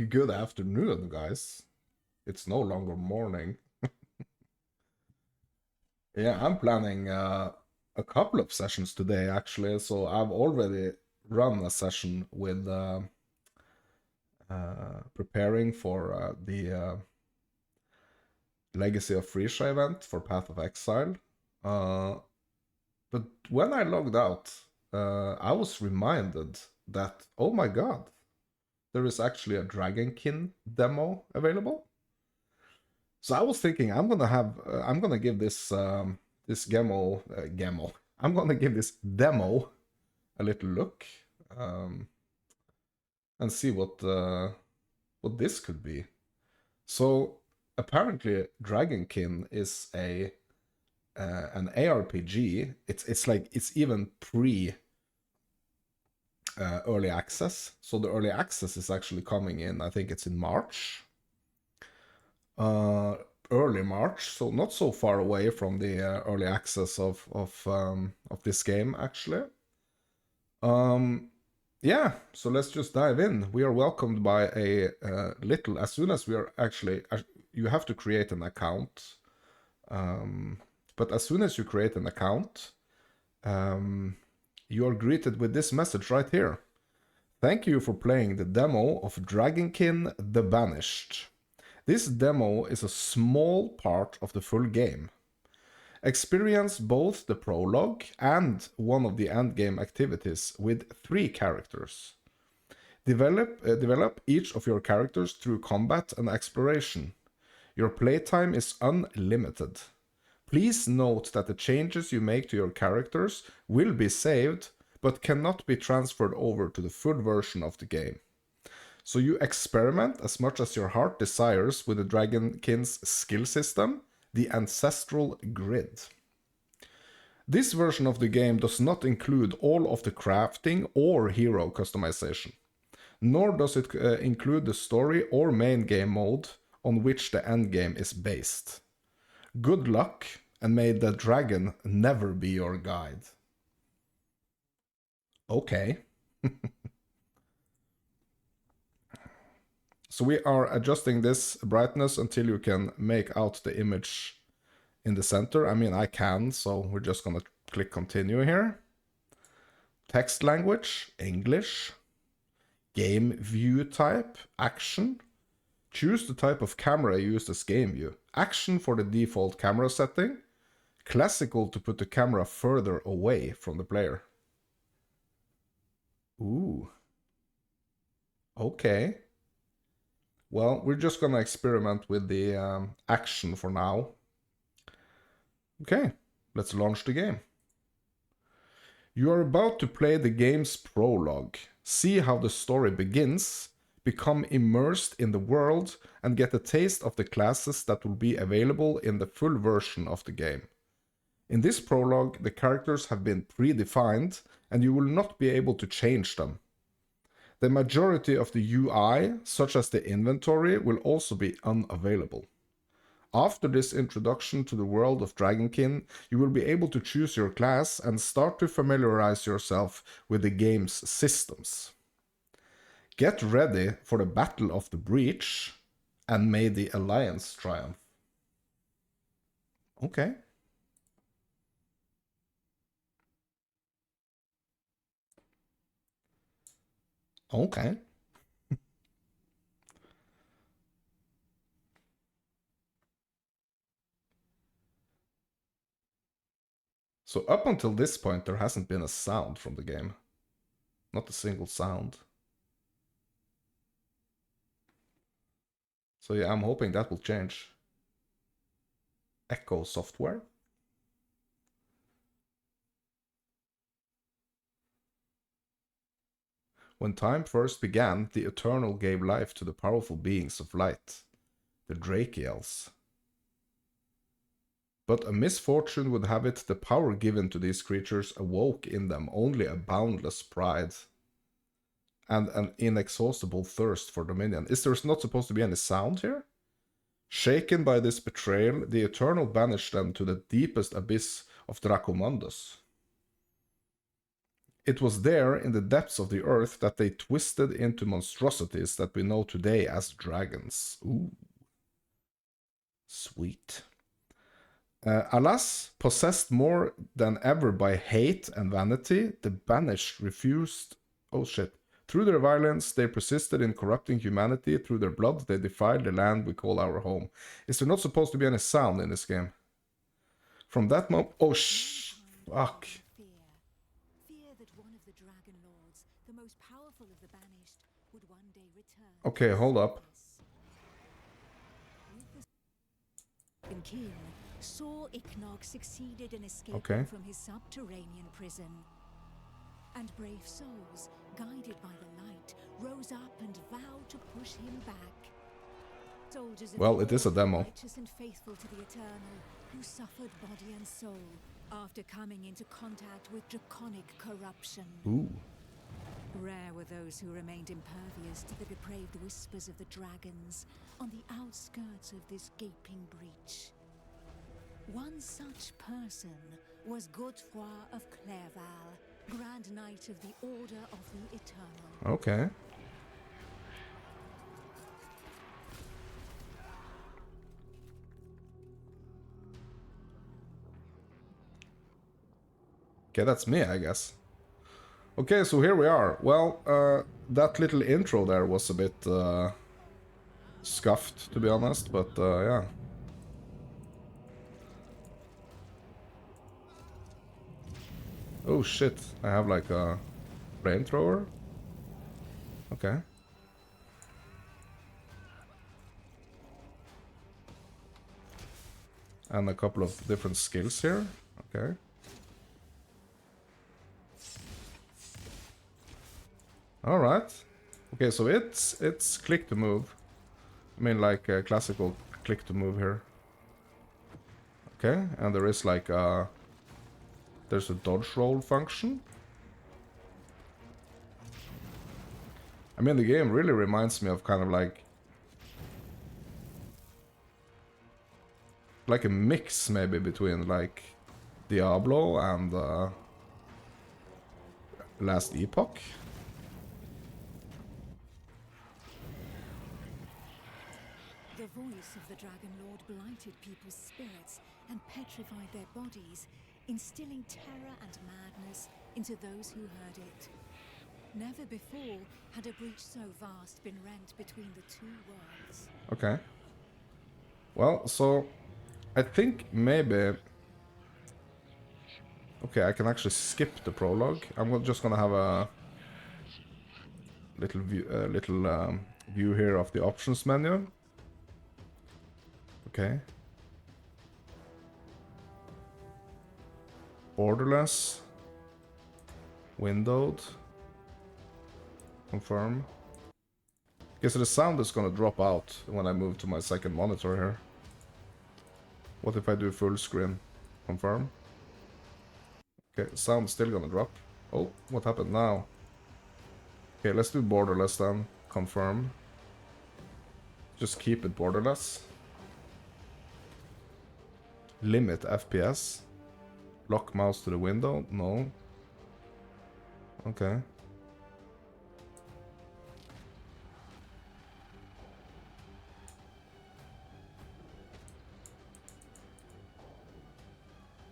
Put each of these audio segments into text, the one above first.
Good afternoon, guys. It's no longer morning. Yeah, I'm planning a couple of sessions today, actually. So I've already run a session with preparing for the Legacy of Frisia event for Path of Exile. Uh, but when I logged out, I was reminded that, oh my god, there is actually a Dragonkin demo available. So I was thinking I'm gonna give this Gemo I'm gonna give this demo a little look um, and see what this could be. So apparently Dragonkin is a an ARPG. It's like it's even pre early access. So the early access is actually coming in. I think it's in March. Uh, Early March, so not so far away from the early access of this game actually. Yeah, so let's just dive in. We are welcomed by a little. As soon as we are actually, you have to create an account. But as soon as you create an account, you are greeted with this message right here. Thank you for playing the demo of Dragonkin the Banished. This demo is a small part of the full game. Experience both the prologue and one of the endgame activities with 3 characters. Develop each of your characters through combat and exploration. Your playtime is unlimited. Please note that the changes you make to your characters will be saved, but cannot be transferred over to the full version of the game. So you experiment as much as your heart desires with the Dragonkin's skill system, the Ancestral Grid. This version of the game does not include all of the crafting or hero customization, nor does it include the story or main game mode on which the endgame is based. Good luck, and may the dragon never be your guide. Okay. So we are adjusting this brightness until you can make out the image in the center. I mean, I can, so we're just gonna click continue here. Text language, English. Game view type, action. Choose the type of camera used as game view. Action for the default camera setting. Classical to put the camera further away from the player. Ooh. Okay. Well, we're just gonna experiment with the action for now. Okay, let's launch the game. You are about to play the game's prologue. See how the story begins, become immersed in the world, and get a taste of the classes that will be available in the full version of the game. In this prologue, the characters have been predefined, and you will not be able to change them. The majority of the UI, such as the inventory, will also be unavailable. After this introduction to the world of Dragonkin, you will be able to choose your class and start to familiarize yourself with the game's systems. Get ready for the Battle of the Breach, and may the Alliance triumph. Okay. Okay. So up until this point, there hasn't been a sound from the game. Not a single sound. So yeah, I'm hoping that will change. Echo software. When time first began, the Eternal gave life to the powerful beings of light, the Drakiels. But a misfortune would have it the power given to these creatures awoke in them only a boundless pride and an inexhaustible thirst for dominion. Is there not supposed to be any sound here? Shaken by this betrayal, the Eternal banished them to the deepest abyss of Dracomundus. It was there, in the depths of the earth, that they twisted into monstrosities that we know today as dragons. Ooh. Sweet. Alas, possessed more than ever by hate and vanity, the banished refused... Oh shit. Through their violence, they persisted in corrupting humanity. Through their blood, they defiled the land we call our home. Is there not supposed to be any sound in this game? From that moment... Oh, fuck. Fear that one of the Dragon Lords, the most powerful of the banished, would one day return. Okay, hold up. King saw Ichnog succeeded in escaping from his subterranean prison. And brave souls, guided by the light, rose up and vowed to push him back. Soldiers well, it is a demo. Righteous and faithful to the Eternal, who suffered body and soul after coming into contact with draconic corruption. Ooh. Rare were those who remained impervious to the depraved whispers of the dragons on the outskirts of this gaping breach. One such person was Godefroy of Clairval, Grand Knight of the Order of the Eternal. Okay. Okay, that's me, I guess. Okay, so here we are. Well, that little intro there was a bit scuffed, to be honest, but yeah. Oh shit, I have like a flamethrower? Okay. And a couple of different skills here. Okay. Alright. Okay, so it's click to move. I mean like a classical click to move here. Okay, and there is like a... There's a dodge roll function. I mean, the game really reminds me of kind of like a mix maybe between like Diablo and Last Epoch. The voice of the Dragon Lord blighted people's spirits and petrified their bodies, instilling terror and madness into those who heard it. Never before had a breach so vast been rent between the two worlds. Okay. Well, so I think maybe... Okay, I can actually skip the prologue. I'm just gonna have a little view here of the options menu. Okay. Borderless. Windowed. Confirm. Okay, so the sound is gonna drop out when I move to my second monitor here. What if I do full screen? Confirm. Okay, sound's still gonna drop. Oh, what happened now? Okay, let's do borderless then. Confirm. Just keep it borderless. Limit FPS. Lock mouse to the window. No. Okay.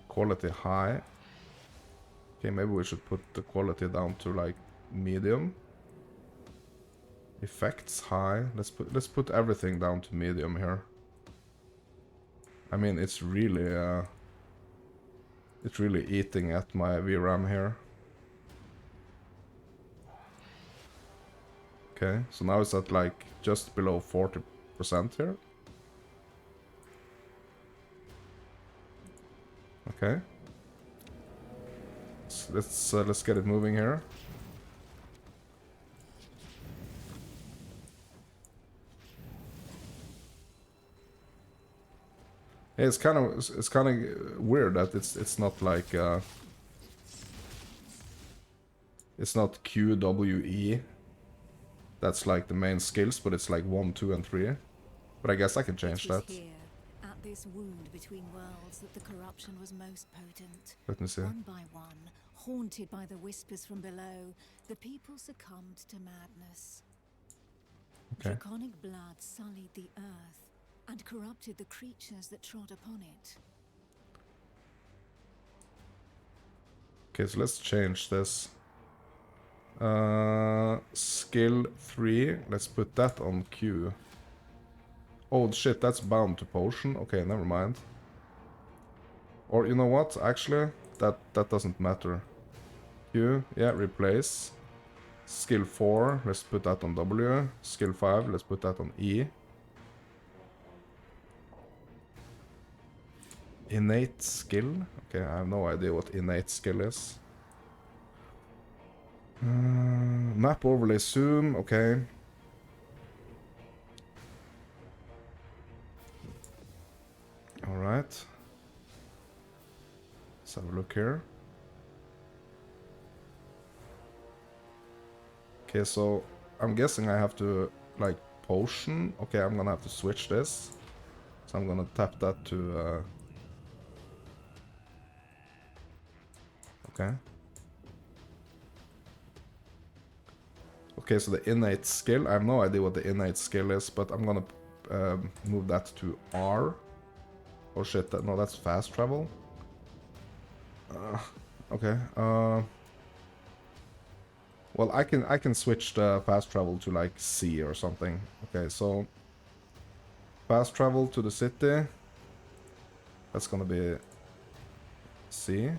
Quality high. Okay, maybe we should put the quality down to like medium. Effects high. Let's put everything down to medium here. I mean, it's really eating at my VRAM here. Okay, so now it's at like just below 40% here. Okay. So let's get it moving here. Yeah, it's kind of weird that it's not like it's not QWE. That's like the main skills, but it's like 1, 2, and 3. But I guess I can change It was that. here, at this wound between worlds, that the corruption was most potent. Let me see. One by one, haunted by the whispers from below, the people succumbed to madness. Okay. Draconic blood sullied the earth and corrupted the creatures that trod upon it. Okay, so let's change this. Skill 3. Let's put that on Q. Oh shit, that's bound to potion. Okay, never mind. Or you know what? Actually, that doesn't matter. Q, yeah, replace. Skill 4, let's put that on W. Skill 5, let's put that on E. Innate skill? Okay, I have no idea what innate skill is. Map overlay zoom, okay. Alright. Let's have a look here. Okay, so I'm guessing I have to, like, potion. Okay, I'm gonna have to switch this. So I'm gonna tap that to, okay. Okay, so the innate skill, I have no idea what the innate skill is, but I'm gonna move that to R. Oh shit, no, that's fast travel. Okay, well, I can switch the fast travel to like C or something. Okay, so fast travel to the city. That's gonna be C.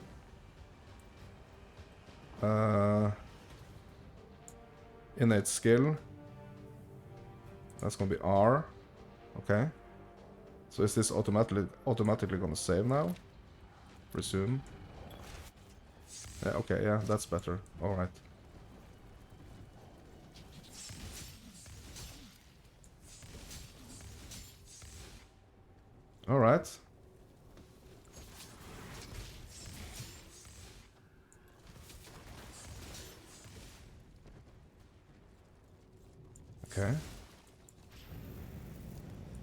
Innate skill. That's gonna be R. Okay. So is this automatically gonna save now? Resume. Yeah, okay, yeah, that's better. Alright. Alright. Okay.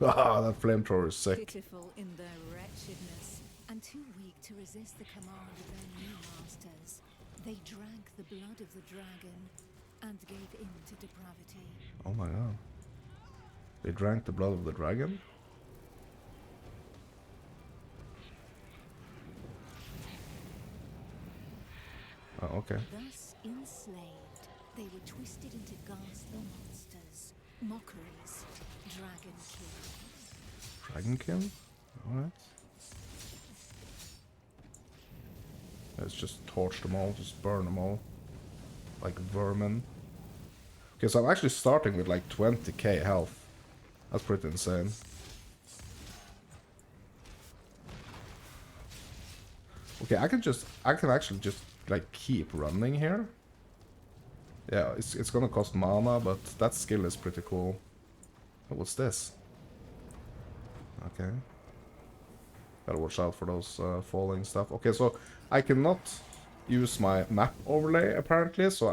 Ah, that flamethrower is sick. Pitiful in their wretchedness, and too weak to resist the command of their new masters, they drank the blood of the dragon and gave in to depravity. Oh my god. They drank the blood of the dragon? Oh, okay. Thus enslaved, they were twisted into ghastly monsters, mockeries, dragonkin. Dragonkin? Alright. Let's just torch them all, just burn them all. Like vermin. Okay, so I'm actually starting with like 20k health. That's pretty insane. Okay, I can actually just like keep running here. Yeah, it's gonna cost mana, but that skill is pretty cool. Oh, what's this? Okay. Gotta watch out for those falling stuff. Okay, so I cannot use my map overlay apparently, so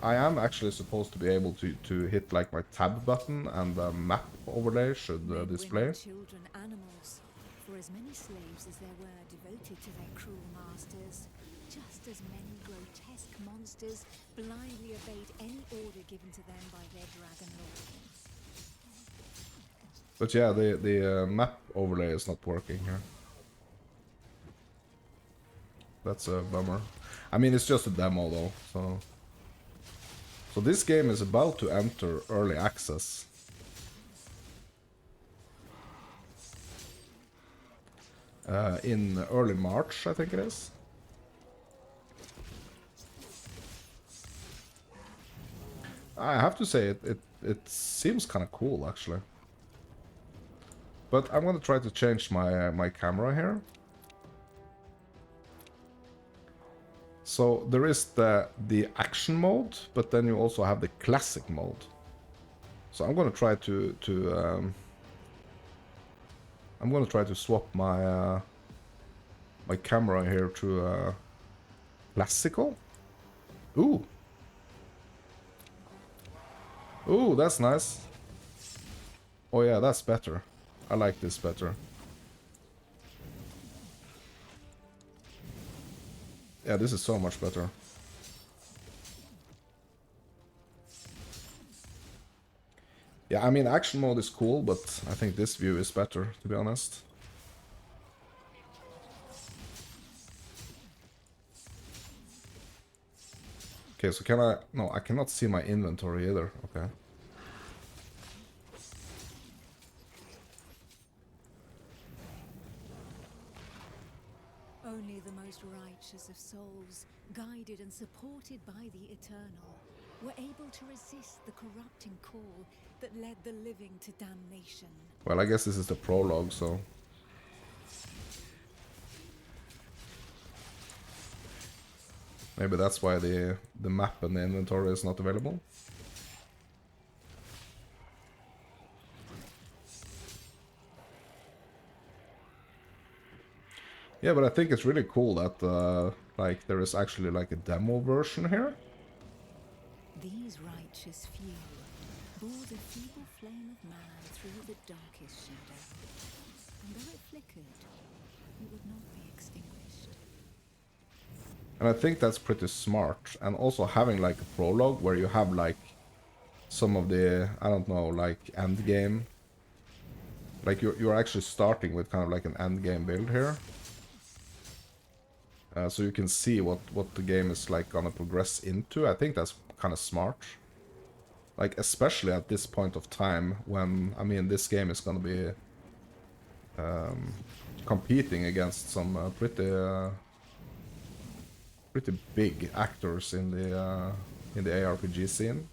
I am actually supposed to be able to hit like my tab button and the map overlay should Men, display. women, children, animals, for as many slaves as there were devoted to their cruel masters, just as many grotesque monsters blindly obeyed any order given to them by their dragon lord. But yeah, the map overlay is not working here. That's a bummer. I mean, it's just a demo though, so this game is about to enter early access. In early March, I think it is. I have to say, it seems kind of cool, actually. But I'm gonna try to change my camera here. So there is the action mode, but then you also have the classic mode. So I'm gonna try to swap my my camera here to classical. Ooh. Ooh, that's nice. Oh yeah, that's better. I like this better. Yeah, this is so much better. Yeah, I mean, action mode is cool, but I think this view is better, to be honest. Okay, so can I... No, I cannot see my inventory either. Okay. Only the most righteous of souls, guided and supported by the Eternal, were able to resist the corrupting call that led the living to damnation. Well, I guess this is the prologue, so... Maybe that's why the map and the inventory is not available. Yeah, but I think it's really cool that like there is actually like a demo version here. These righteous few bore the feeble flame of man through the darkest shadow, and though it flickered, it would not be extinguished. And I think that's pretty smart. And also having like a prologue where you have like some of the, I don't know, like end game. Like you're actually starting with kind of like an end game build here. So you can see what the game is like gonna progress into. I think that's kind of smart. Like especially at this point of time when, I mean, this game is gonna be competing against some pretty big actors in the ARPG scene.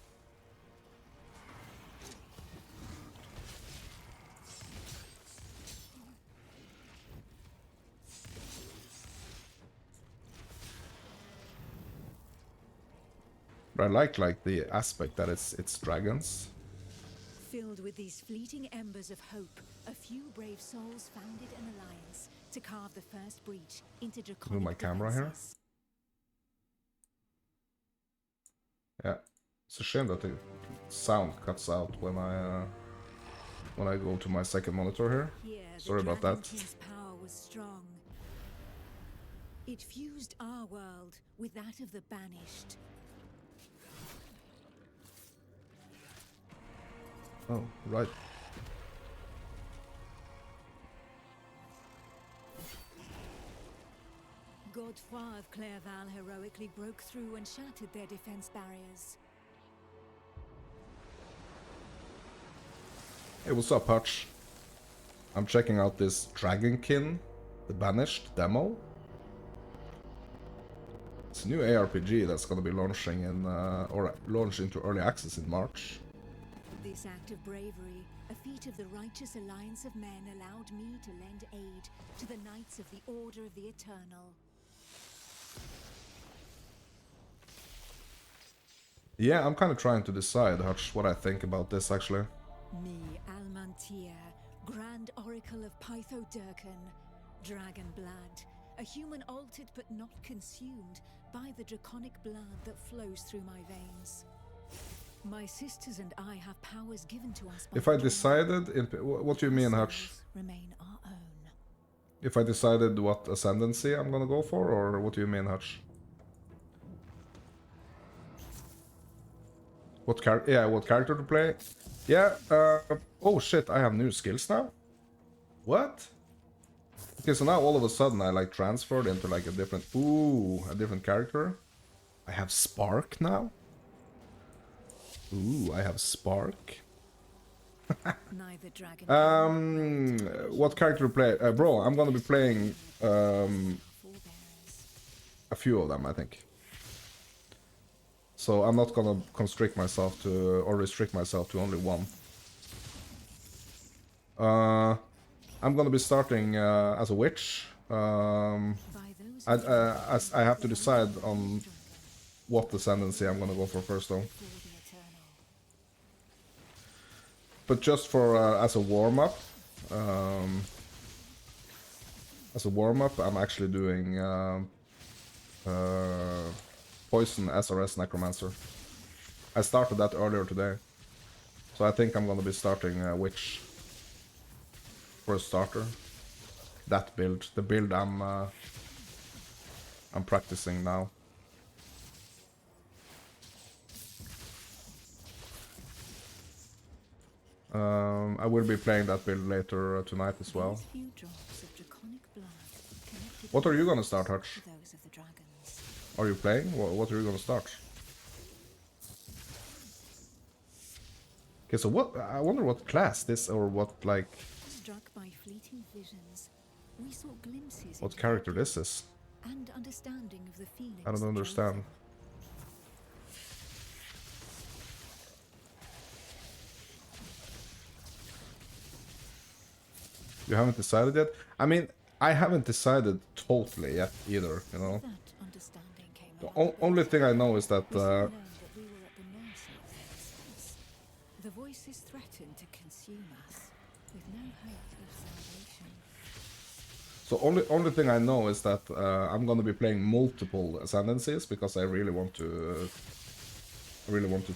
But I like the aspect that it's dragons. Filled with these fleeting embers of hope, a few brave souls founded an alliance to carve the first breach into draconic Move my camera here. defenses. Yeah, it's a shame that the sound cuts out when I go to my second monitor here. Here, Sorry about that. Dragonkin's power was strong. It fused our world with that of the banished. Oh, right. Godefroy of Clairval heroically broke through and shattered their defense barriers. Hey, what's up, Hutch? I'm checking out this Dragonkin, the Banished demo. It's a new ARPG that's gonna be launching in, or launch into early access in March. This act of bravery, a feat of the righteous alliance of men, allowed me to lend aid to the Knights of the Order of the Eternal. Yeah, I'm kind of trying to decide, Hutch, what I think about this, actually. Me, Almantir, Grand Oracle of Pytho Durkan, Dragon Blood, a human altered but not consumed by the draconic blood that flows through my veins. My sisters and I have powers given to us by If I the decided, what do you mean, Hutch? souls remain our own. If I decided what ascendancy I'm gonna go for, or what do you mean, Hutch? What character to play? Yeah, oh shit, I have new skills now? What? Okay, so now all of a sudden I like transferred into like a different character. I have Spark now? Ooh, I have Spark. Neither dragon What character to play? Bro, I'm gonna be playing forebears. a few of them, I think. So I'm not gonna constrict myself to, or restrict myself to only one. I'm gonna be starting as a witch. By those I have to decide on what ascendancy I'm gonna go for first, though. for the Eternal. But just for as a warm up, I'm actually doing Poison SRS Necromancer. I started that earlier today, so I think I'm gonna be starting Witch. for a starter. That build, the build I'm practicing now. I will be playing that build later tonight as well. What are you gonna start, Hutch? Are you playing? What are you gonna start? Okay, so what? I wonder what class this or what like. Struck by fleeting visions, we saw glimpses What into character this is? and understanding of the feelings I don't that drove understand. them. You haven't decided yet? I mean, I haven't decided totally yet either, you know? That understanding came The along only thing I know is that, we soon learned that we were at the mercy of their response. The voices threatened to consume us, with no hope of salvation. so only thing I know is that I'm gonna be playing multiple ascendancies because I really want to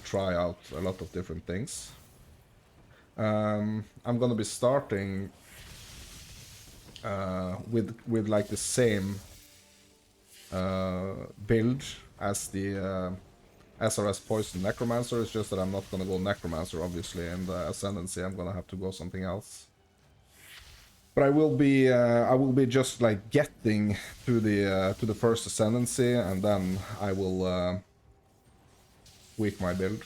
try out a lot of different things. I'm gonna be starting with like the same build as the SRS Poison Necromancer. It's just that I'm not gonna go Necromancer, obviously, in the Ascendancy. I'm gonna have to go something else. But I will be just like getting to the first Ascendancy, and then I will tweak my build.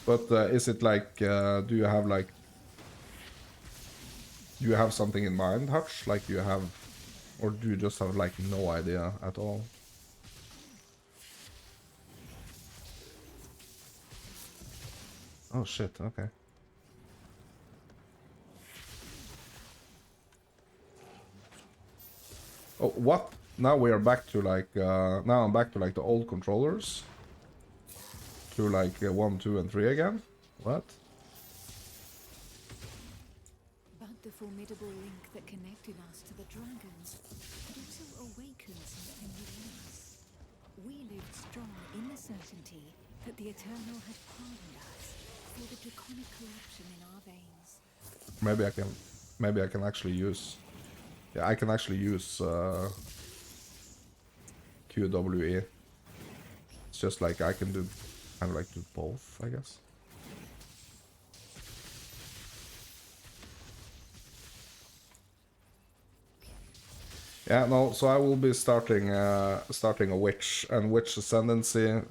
But is it like, do you have something in mind, Hutch? Like, do you have, or do you just have like no idea at all? Oh shit, okay. Oh, what? Now we are back to like, now I'm back to like the old controllers. To like 1, 2, and 3 again? What? But the formidable link that connected us to the dragons had also awakened something within us. We lived strong in the certainty that the Eternal had pardoned us for the draconic corruption in our veins. Maybe I can actually use, yeah, I can actually use QWE. It's just like I can do, kind of like do both, I guess. Yeah, no, so I will be starting a Witch, and Witch Ascendancy.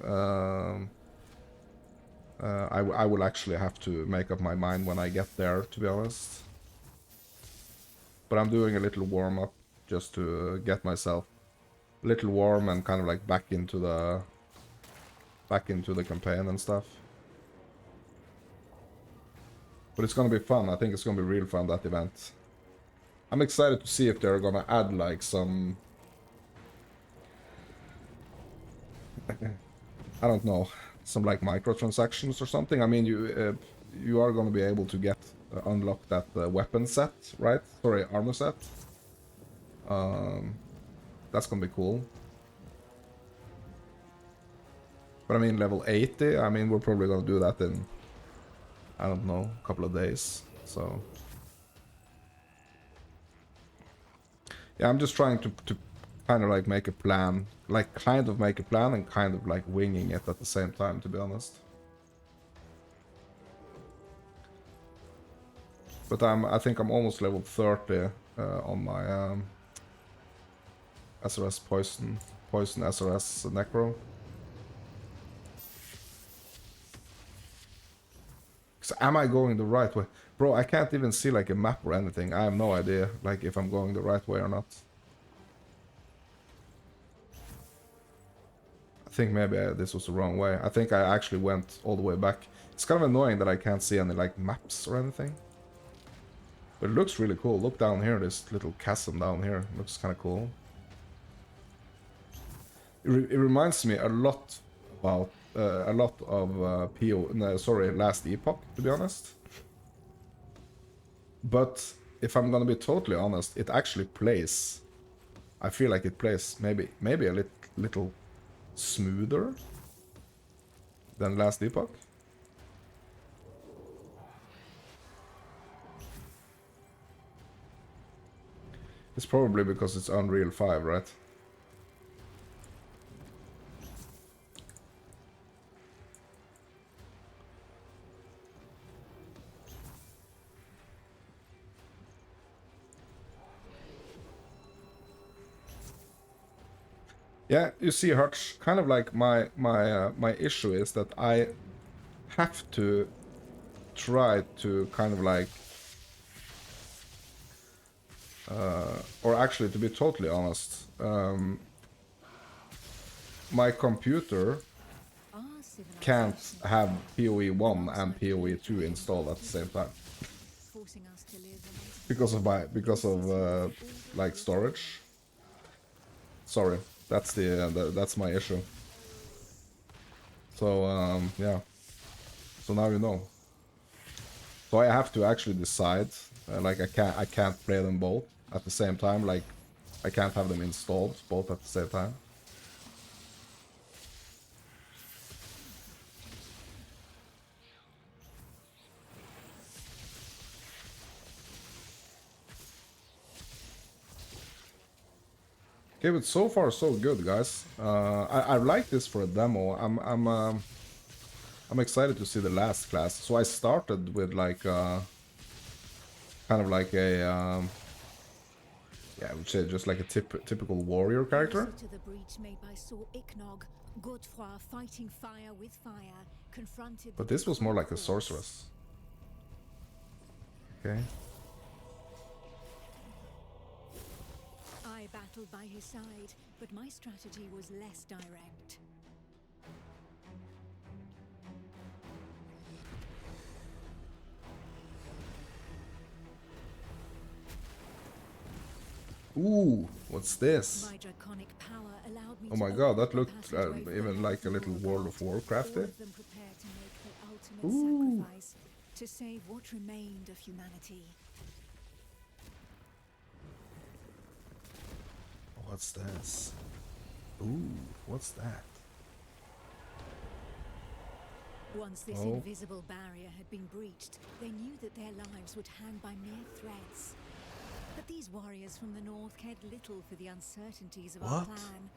I will actually have to make up my mind when I get there, to be honest. But I'm doing a little warm-up just to get myself a little warm and kind of like back into the campaign and stuff. But it's gonna be fun. I think it's gonna be real fun, that event. I'm excited to see if they're gonna add like some... I don't know, some like microtransactions or something. I mean, you are gonna be able to get unlock that weapon set, right? Sorry, armor set. That's gonna be cool. But I mean, level 80. I mean, we're probably gonna do that in, I don't know, a couple of days. So yeah, I'm just trying to kind of like make a plan, like kind of make a plan and kind of like winging it at the same time, to be honest. But I think I'm almost level 30 on my SRS Poison SRS Necro. So am I going the right way? Bro, I can't even see like a map or anything. I have no idea like if I'm going the right way or not. I think maybe this was the wrong way. I think I actually went all the way back. It's kind of annoying that I can't see any like maps or anything. But it looks really cool. Look down here, this little chasm down here. It looks kind of cool. It reminds me a lot about Last Epoch, to be honest. But if I'm gonna be totally honest, it actually plays. I feel like it plays maybe a little smoother than Last Epoch. It's probably because it's Unreal 5, right? Yeah, you see, Hutch, kind of like my issue is that I have to try to kind of like, or actually, to be totally honest, my computer Our can't civilization have PoE 1 and alongside PoE cave 2 dragons installed at the same time forcing us to live amongst because of my in the city of like order storage. Sorry, that's that's my issue. So yeah, so now you know. So I have to actually decide. Like I can't play them both at the same time. Like I can't have them installed both at the same time. Okay, but so far so good, guys. I like this for a demo. I'm excited to see the last class. So I started with like kind of like a yeah, I would say just like a typical warrior character. closer to the breach made by Sir Ichnog, Godfrey fighting fire with fire, confronted the But this was more draconic like a hordes. sorceress. Okay. I battled by his side, but my strategy was less direct. Ooh, what's this? My draconic power allowed me Oh to my open god, up that a looked passageway for the even like a little Heavenly World of Guard, Warcrafty. all of them prepared to make the ultimate Ooh. sacrifice to save what remained of humanity. What's this? Ooh, what's that? Once this Oh. invisible barrier had been breached, they knew that their lives would hang by mere threads. But these warriors from the north cared little for the uncertainties of our What? clan.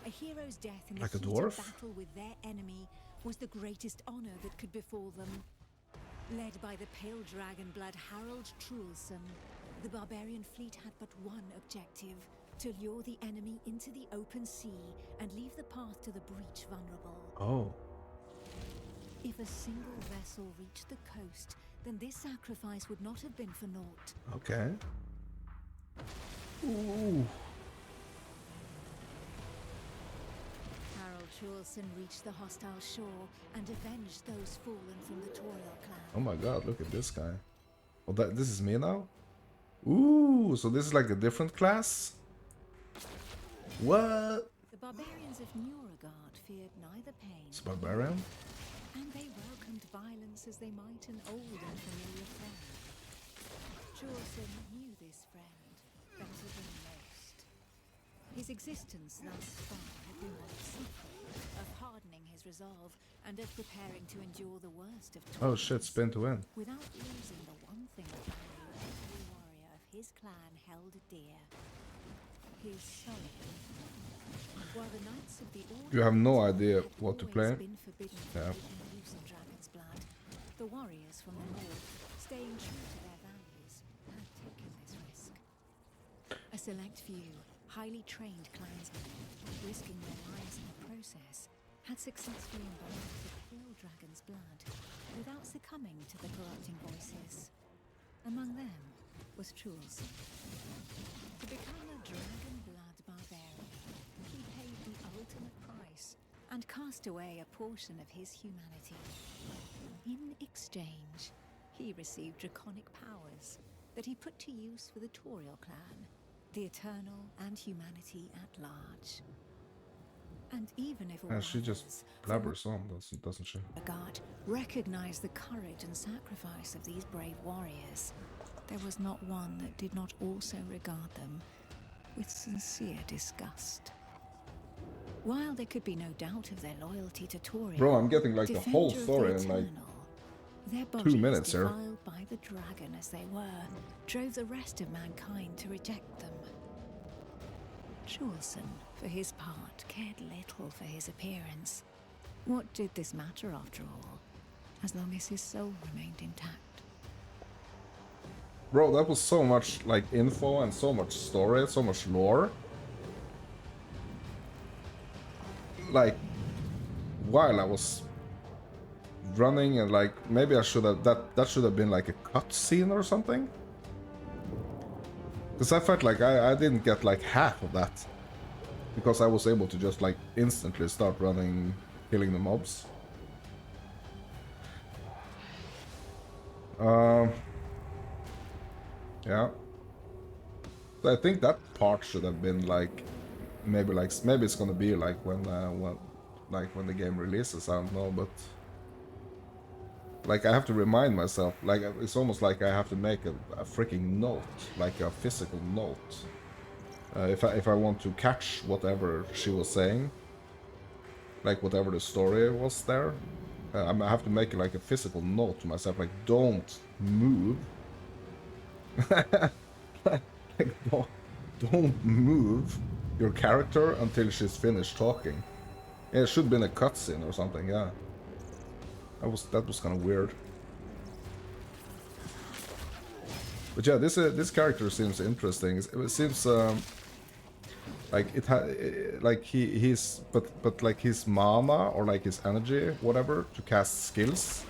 A hero's death in Like the a heat dwarf? of battle with their enemy was the greatest honor that could befall them. Led by the pale dragon blood Harold Trulson, the barbarian fleet had but one objective: to lure the enemy into the open sea and leave the path to the breach vulnerable. Oh. If a single vessel reached the coast, then this sacrifice would not have been for naught. Okay. Ooh. Harold Trulson reached the hostile shore and avenged those fallen from the Toriel clan. Oh my god, look at this guy. Oh, this is me now? Ooh, so this is like a different class? What? The barbarians of Nuragard feared neither pain It's a barbarian? and they welcomed violence as they might an old and familiar friend. Trulson knew this friend better than most. His existence thus far had been one of secret, of hardening his resolve, and of preparing to endure the worst of Oh shit, torments, spin to win. without losing the one thing of value every warrior of his clan held dear: his soul. While the knights of the Order You have no had idea what to always play? been forbidden Yeah. from making use of dragon's blood, the warriors from the north, staying true to their values, had taken this risk. A select few, highly trained clansmen, risking their lives in the process, had successfully imbibed the pale dragon's blood without succumbing to the corrupting voices. Among them was Trulson. To become a dragon blood barbarian, he paid the ultimate price and cast away a portion of his humanity. In exchange, he received draconic powers that he put to use for the Toriel clan, the Eternal and humanity at large. And even if And she just warriors from blabbers on, doesn't she? Nuragard recognized the courage and sacrifice of these brave warriors, there was not one that did not also regard them with sincere disgust. While there could be no doubt of their loyalty to Toriel, Bro, I'm getting like the whole defender of story the in like Eternal, their 2 bodies, minutes here. defiled by the dragon as they were, drove the rest of mankind to reject them. Chulson, for his part, cared little for his appearance. What did this matter after all, as long as his soul remained intact? Bro, that was so much like info and so much story, so much lore. Like, while I was running, and like maybe I should have that should have been like a cutscene or something. Because I felt like I didn't get like half of that. Because I was able to just like instantly start running, killing the mobs. Yeah. So I think that part should have been like maybe it's gonna be like when the game releases. I don't know, but like I have to remind myself. Like it's almost like I have to make a freaking note, like a physical note. If I want to catch whatever she was saying, like whatever the story was there, I have to make like a physical note to myself, like don't move, like don't move your character until she's finished talking. Yeah, it should have been a cutscene or something. Yeah, that was kind of weird. But yeah, this character seems interesting. It seems like he's but like his mana or like his energy, whatever, to cast skills,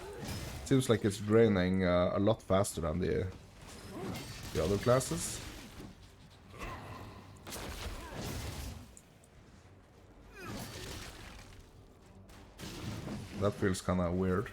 seems like it's draining a lot faster than the other classes. That feels kind of weird.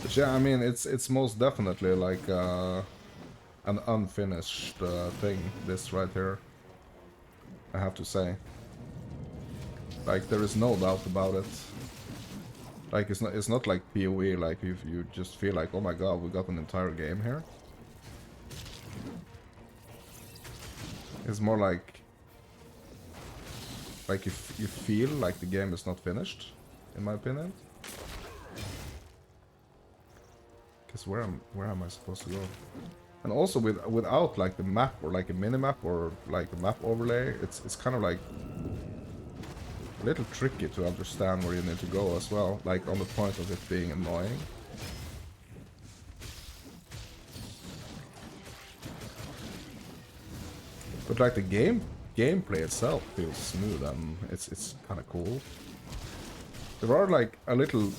But yeah, I mean, it's most definitely like an unfinished thing, this right here. I have to say. Like, there is no doubt about it. Like, it's not like PoE, like if you just feel like, oh my god, we got an entire game here. It's more like you feel like the game is not finished, in my opinion. Because where am I supposed to go? And also without like the map or like a mini-map or like a map overlay, it's kind of like a little tricky to understand where you need to go as well, like on the point of it being annoying. But like the gameplay itself feels smooth and it's kind of cool. There are like a little,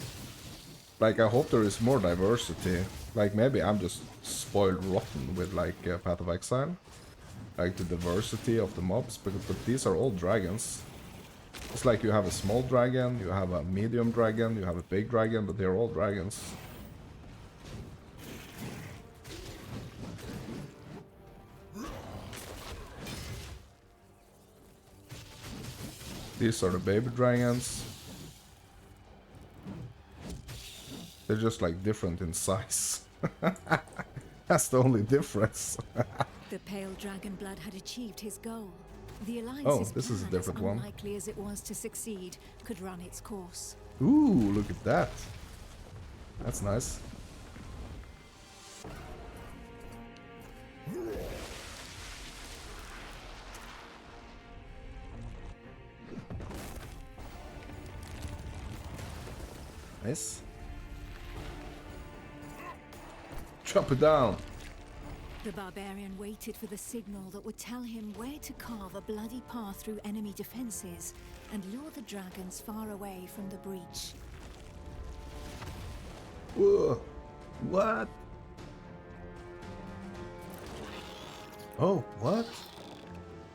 like I hope there is more diversity. Like maybe I'm just spoiled rotten with like Path of Exile, like the diversity of the mobs, but these are all dragons. It's like you have a small dragon, you have a medium dragon, you have a big dragon, but they're all dragons. These are the baby dragons. They're just like different in size. That's the only difference. The pale dragon blood had achieved his goal. The Alliance's this is a plan, different as one. unlikely as it was to succeed, could run its course. Ooh, look at that. That's nice. Nice. Chop it down. The barbarian waited for the signal that would tell him where to carve a bloody path through enemy defenses and lure the dragons far away from the breach. Whoa. What? Oh, what?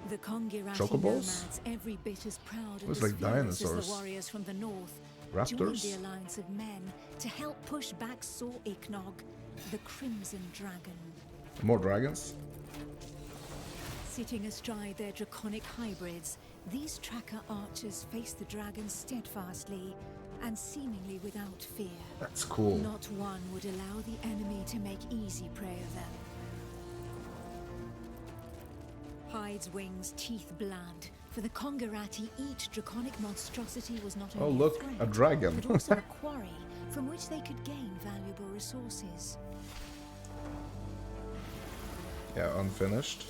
The Kongirati Chocobos? nomads, every bit as proud and Looks as like fearless as dinosaurs. the warriors from the north, joined Raptors? the alliance of men to help push back Sor Iknog, the Crimson Dragon. More dragons? Sitting astride their draconic hybrids, these tracker archers face the dragons steadfastly and seemingly without fear. That's cool. Not one would allow the enemy to make easy prey of them. Hides, wings, teeth bland. For the Kongarati, each draconic monstrosity was not Oh, only look, a a threat, dragon. but also a quarry from which they could gain valuable resources. Yeah, unfinished.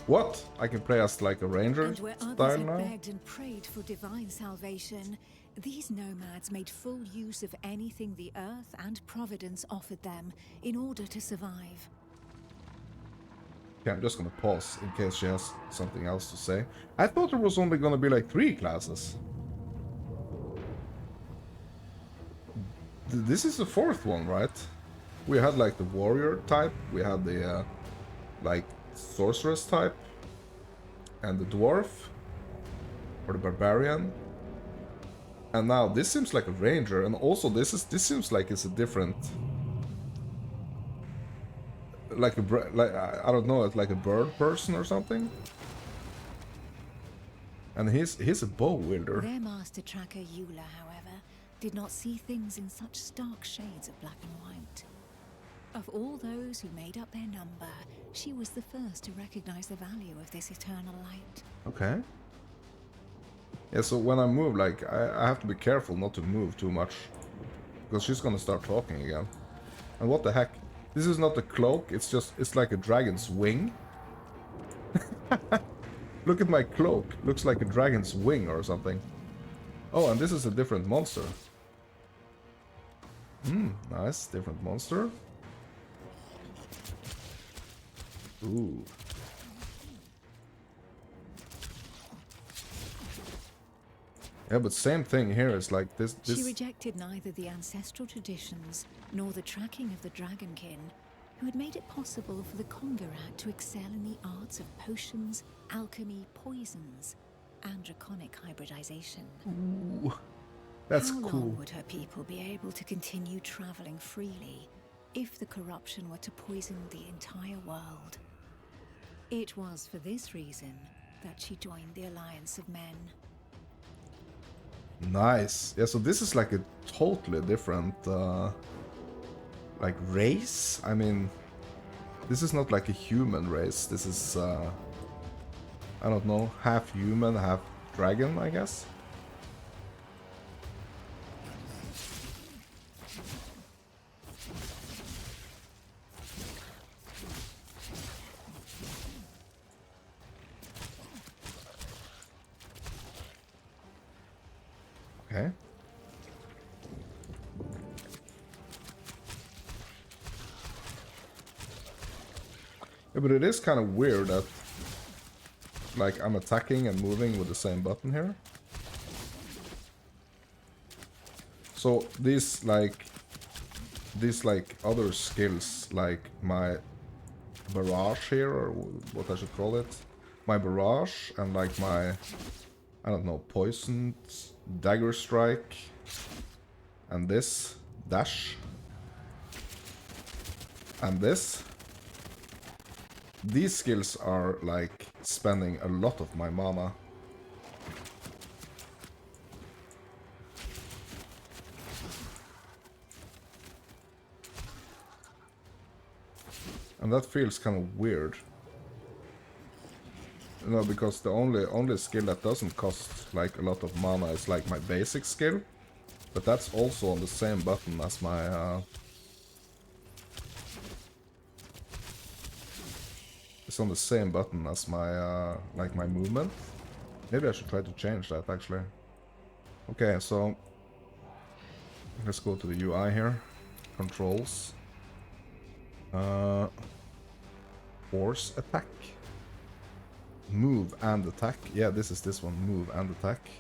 What? I can play as like a ranger And where others style had now? begged and prayed for divine salvation, these nomads made full use of anything the earth and providence offered them in order to survive. Okay, I'm just gonna pause in case she has something else to say. I thought there was only gonna be like 3 classes. This is the 4th one, right? We had like the warrior type, we had the like sorceress type, and the dwarf, or the barbarian. And now this seems like a ranger, and also this seems like it's a different, like I don't know, it's like a bird person or something. And he's a bow wielder. Their master tracker Eula, however, did not see things in such stark shades of black and white. Of all those who made up their number, she was the first to recognize the value of this eternal light. Okay. Yeah, so when I move, like, I have to be careful not to move too much, because she's gonna start talking again. And what the heck? This is not a cloak, it's like a dragon's wing. Look at my cloak, looks like a dragon's wing or something. Oh, and this is a different monster. Nice, different monster. Ooh. Yeah, but same thing here, is like this... She rejected neither the ancestral traditions nor the tracking of the Dragonkin, who had made it possible for the Kongarat to excel in the arts of potions, alchemy, poisons, and draconic hybridization. Ooh, that's How cool. long would her people be able to continue traveling freely if the corruption were to poison the entire world? It was for this reason that she joined the Alliance of Men. Nice. Yeah, so this is like a totally different, like, race? I mean, this is not like a human race. This is, I don't know, half human, half dragon, I guess? Okay. Yeah, but it is kind of weird that, like, I'm attacking and moving with the same button here. So these other skills, like my barrage here, or what I should call it, my barrage and like my, I don't know, poisoned dagger strike, and this dash, and this. These skills are like spending a lot of my mana. And that feels kind of weird. You know, because the only skill that doesn't cost like a lot of mana is like my basic skill. But that's also on the same button as my it's on the same button as my like my movement. Maybe I should try to change that actually. Okay, so let's go to the UI here. Controls. Force attack. Move and attack. Yeah, this is this one. Move and attack.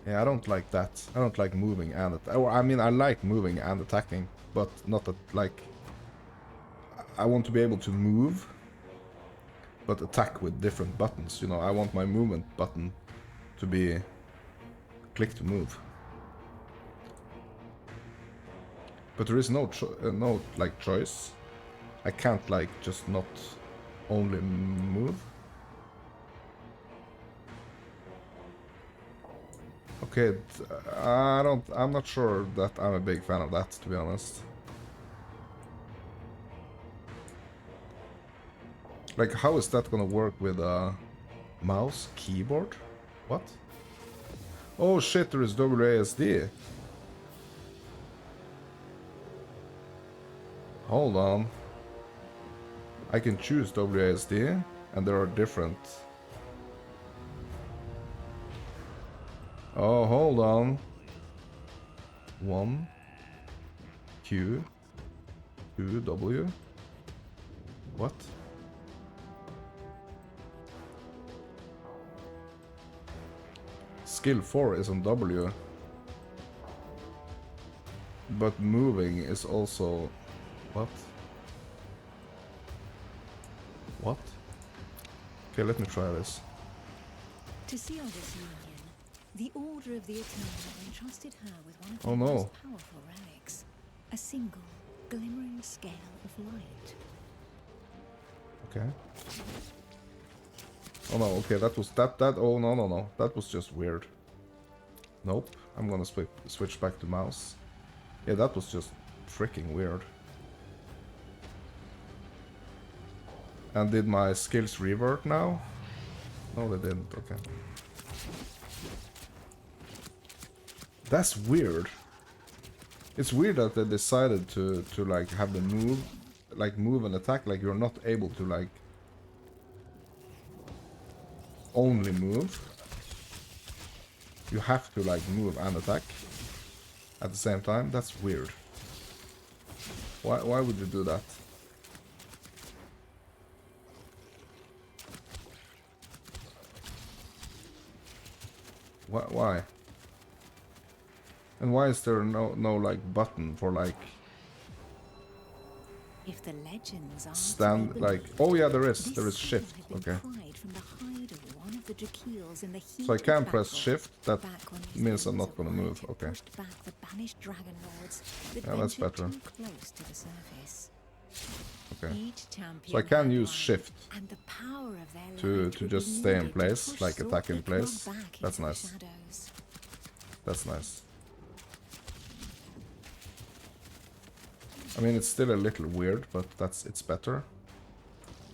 Yeah, I don't like that. I don't like moving and attack. Or, I mean, I like moving and attacking, but not that, like... I want to be able to move, but attack with different buttons. You know, I want my movement button to be click to move. But there is no like choice. I can't like just not only move. Okay, I'm not sure that I'm a big fan of that, to be honest. Like, how is that gonna work with a mouse keyboard? What? Oh shit, there is WASD. Hold on. I can choose WASD, and there are different... Oh, hold on. 1 Q 2 W. What? Skill 4 is on W. But moving is also... What? What? Okay, let me try this. To seal this union, the Order of the Eternal entrusted her with one of Oh their no. most powerful relics, a single, glimmering scale of light. Okay. Oh no, okay, that was... Oh, no. That was just weird. Nope. I'm gonna switch back to mouse. Yeah, that was just freaking weird. And did my skills revert now? No, they didn't. Okay. That's weird. It's weird that they decided to like have the move and attack, like you're not able to like only move. You have to like move and attack at the same time. That's weird. Why would you do that? Why? And why is there no like button for like If the legends are stand like... Oh yeah, there is shift. Okay. So I can press shift. That means I'm not gonna move. Okay. Yeah, that's better. Okay. So I can use shift to just stay in place, like attack in place. That's nice. That's nice. I mean, it's still a little weird, but it's better.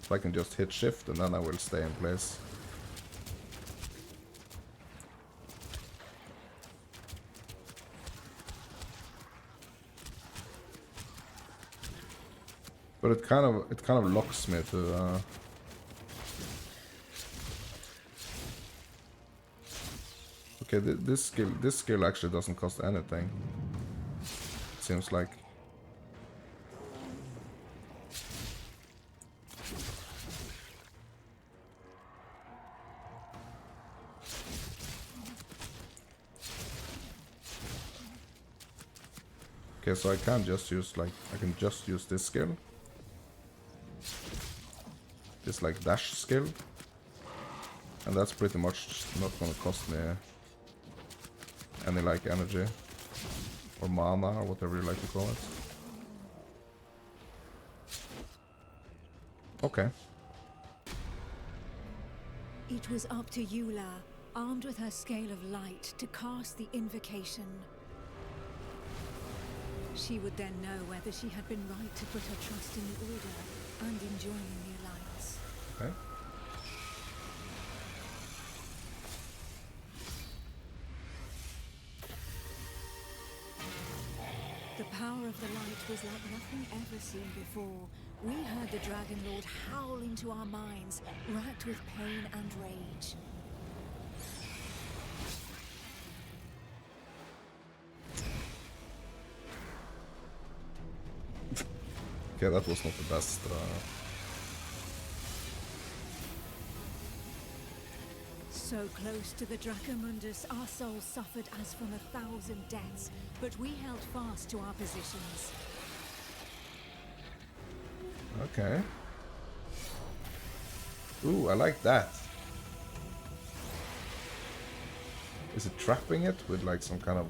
So I can just hit shift and then I will stay in place. But it kind of locks me to Okay, this skill actually doesn't cost anything. It seems like. Okay, so I can just use like this skill. This like dash skill. And that's pretty much not gonna cost me any like energy or mana or whatever you like to call it. Okay. It was up to Eula, armed with her scale of light, to cast the invocation. She would then know whether she had been right to put her trust in the Order and in joining the Alliance. Okay. The power of the light was like nothing ever seen before. We heard the Dragon Lord howl into our minds, racked with pain and rage. Okay, that was not the best. So close to the Dracomundus, our souls suffered as from 1,000 deaths, but we held fast to our positions. Okay. Ooh, I like that. Is it trapping it with like some kind of...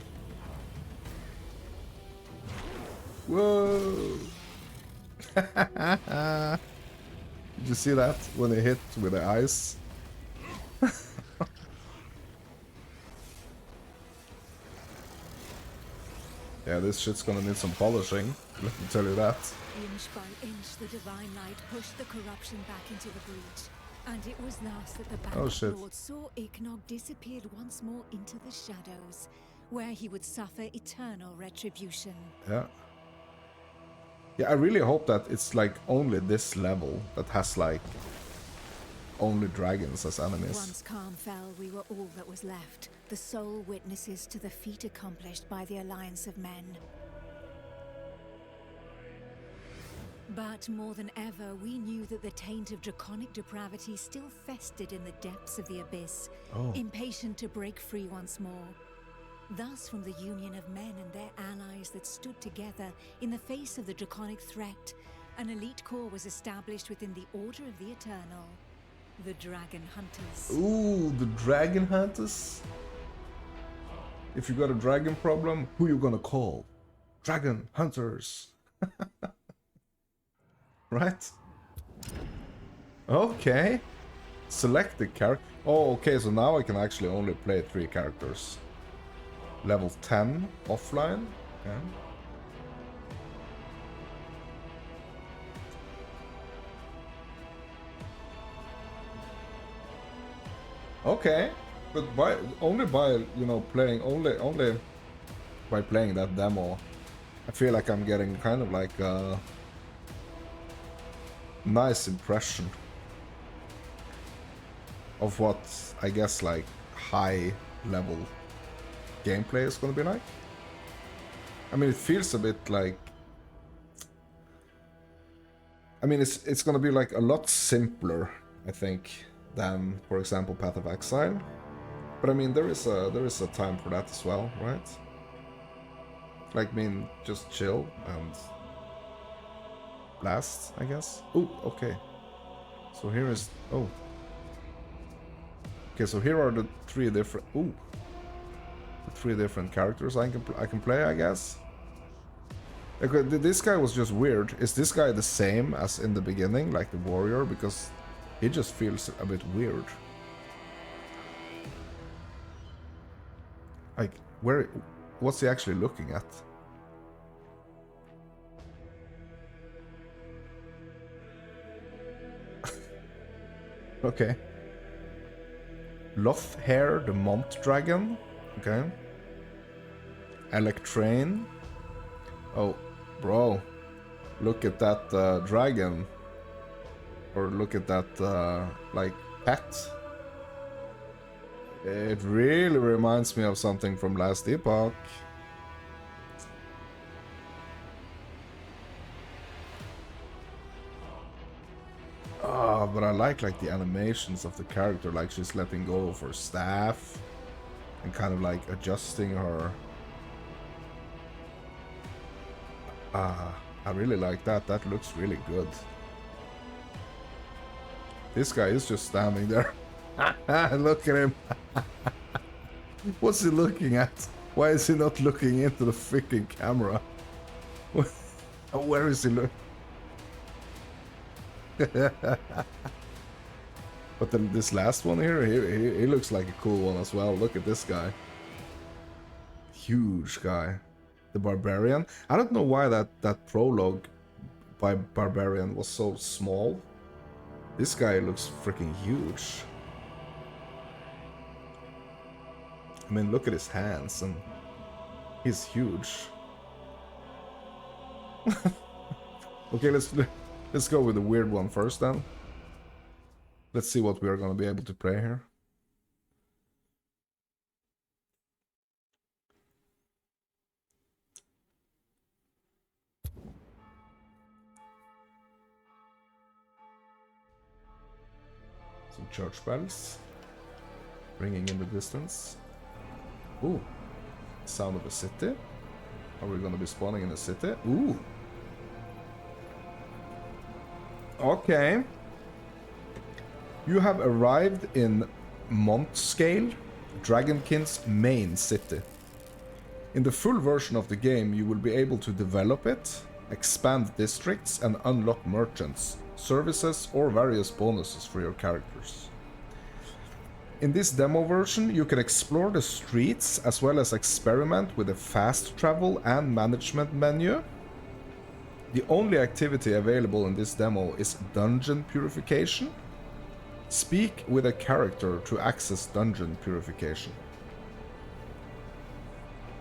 Whoa! Did you see that when it hit with the ice? Yeah, this shit's gonna need some polishing. Let me tell you that. Inch by inch, the divine light pushed the corruption back into the breach. And it was thus that the Oh Bandit shit. Lord saw Ignog disappeared once more into the shadows, where he would suffer eternal retribution. Yeah. Yeah, I really hope that it's like only this level that has like only dragons as enemies. Once calm fell, we were all that was left, the sole witnesses to the feat accomplished by the alliance of men. But more than ever, we knew that the taint of draconic depravity still festered in the depths of the abyss, impatient to break free once more. Thus, from the union of men and their allies that stood together in the face of the draconic threat, an elite corps was established within the Order of the Eternal, the Dragon Hunters. Ooh, the Dragon Hunters? If you got a dragon problem, who you gonna call? Dragon Hunters. Right? Okay. Select the character. Oh, okay, so now I can actually only play 3 characters. Level 10 offline. Okay. Okay, but by only by you know playing only by playing that demo, I feel like I'm getting kind of like a nice impression of what I guess like high level gameplay is gonna be like. I mean, it feels a bit like. I mean, it's gonna be like a lot simpler, I think, than, for example, Path of Exile. But I mean, there is a time for that as well, right? Like, I mean, just chill and blast, I guess. Oh, okay. So here is okay, so here are the 3 different the 3 different characters I can play, I guess. Okay, this guy was just weird. Is this guy the same as in the beginning, like the warrior? Because he just feels a bit weird. Like, what's he actually looking at? Okay. Lothhair, the Mont Dragon. Okay. Electrain. Oh, bro. Look at that dragon. Or look at that, like, pet. It really reminds me of something from last epoch. Ah, but I like the animations of the character, like she's letting go of her staff and kind of like adjusting her. I really like that. That looks really good. This guy is just standing there. Look at him. What's he looking at? Why is he not looking into the freaking camera? Where is he looking? But then this last one here, he looks like a cool one as well. Look at this guy. Huge guy. The Barbarian. I don't know why that prologue by Barbarian was so small. This guy looks freaking huge. I mean, look at his hands, and he's huge. Okay, let's go with the weird one first then. Let's see what we are going to be able to play here. Some church bells ringing in the distance. Ooh, sound of a city. Are we going to be spawning in a city? Ooh. Okay. You have arrived in Montscale, Dragonkin's main city. In the full version of the game, you will be able to develop it, expand districts, and unlock merchants, services, or various bonuses for your characters. In this demo version, you can explore the streets as well as experiment with the fast travel and management menu. The only activity available in this demo is dungeon purification. Speak with a character to access dungeon purification.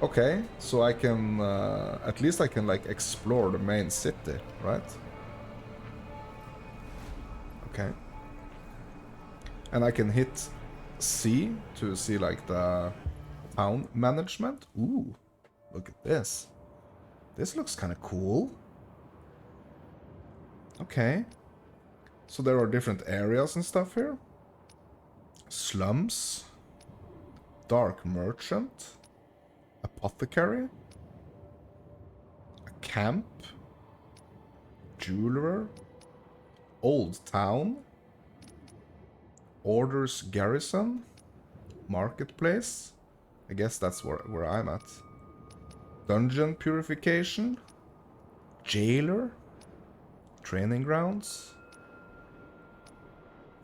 Okay, so I can, at least I can like explore the main city, right? Okay. And I can hit C to see like the town management. Ooh, look at this. This looks kind of cool. Okay. So there are different areas and stuff here. Slums. Dark merchant. Apothecary. A camp. Jeweler. Old town. Orders garrison. Marketplace. I guess that's where I'm at. Dungeon purification. Jailer. Training grounds.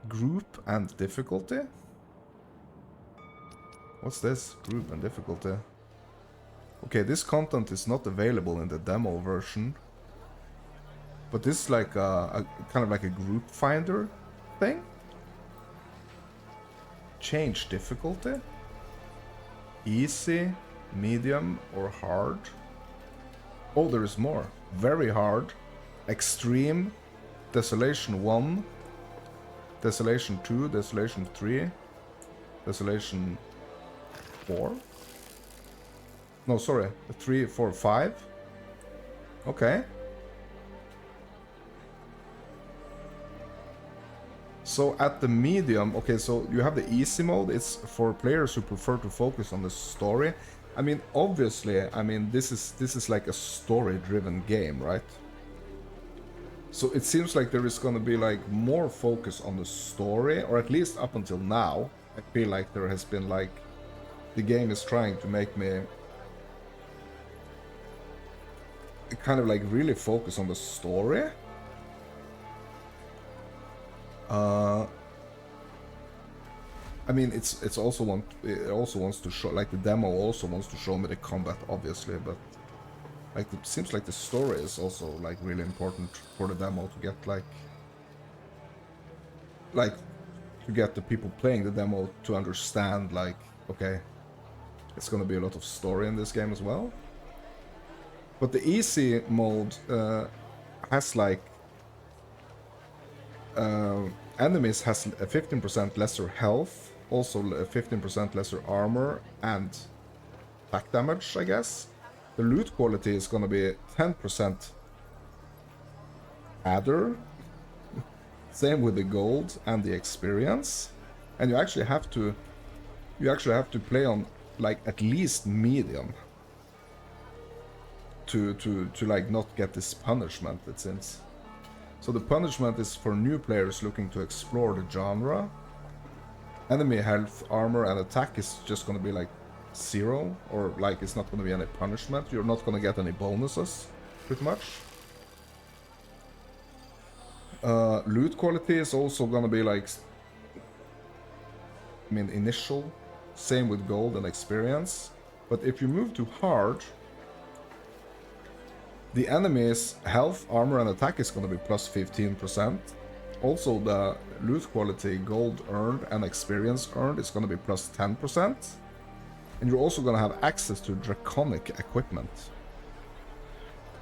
Group and difficulty. What's this? Group and difficulty. Okay, this content is not available in the demo version. But this is like a kind of like a group finder thing. Change difficulty. Easy, medium, or hard. Oh, there is more. Very hard. Extreme. Desolation 1. Desolation 2. Desolation 3. Desolation 4. No, sorry. 3, 4, 5. Okay. So at the medium, okay, so you have the easy mode. It's for players who prefer to focus on the story. I mean, obviously, I mean, this is like a story-driven game, right? So it seems like there is going to be like more focus on the story, or at least up until now. I feel like there has been like, the game is trying to make me kind of like really focus on the story. I mean, it also wants to show, like the demo also wants to show me the combat, obviously, but like it seems like the story is also like really important for the demo to get like to get the people playing the demo to understand like, okay, it's gonna be a lot of story in this game as well. But the easy mode has like enemies has a 15% lesser health, also a 15% lesser armor and attack damage, I guess. The loot quality is gonna be 10% adder. Same with the gold and the experience. And you actually have to play on like at least medium to like not get this punishment, it seems. So the punishment is for new players looking to explore the genre. Enemy health, armor, and attack is just gonna be like 0, or like it's not gonna be any punishment. You're not gonna get any bonuses, pretty much. Loot quality is also gonna be like, I mean, initial. Same with gold and experience. But if you move to hard, the enemy's health, armor, and attack is going to be plus 15%. Also, the loot quality, gold earned and experience earned, is going to be plus 10%. And you're also going to have access to draconic equipment.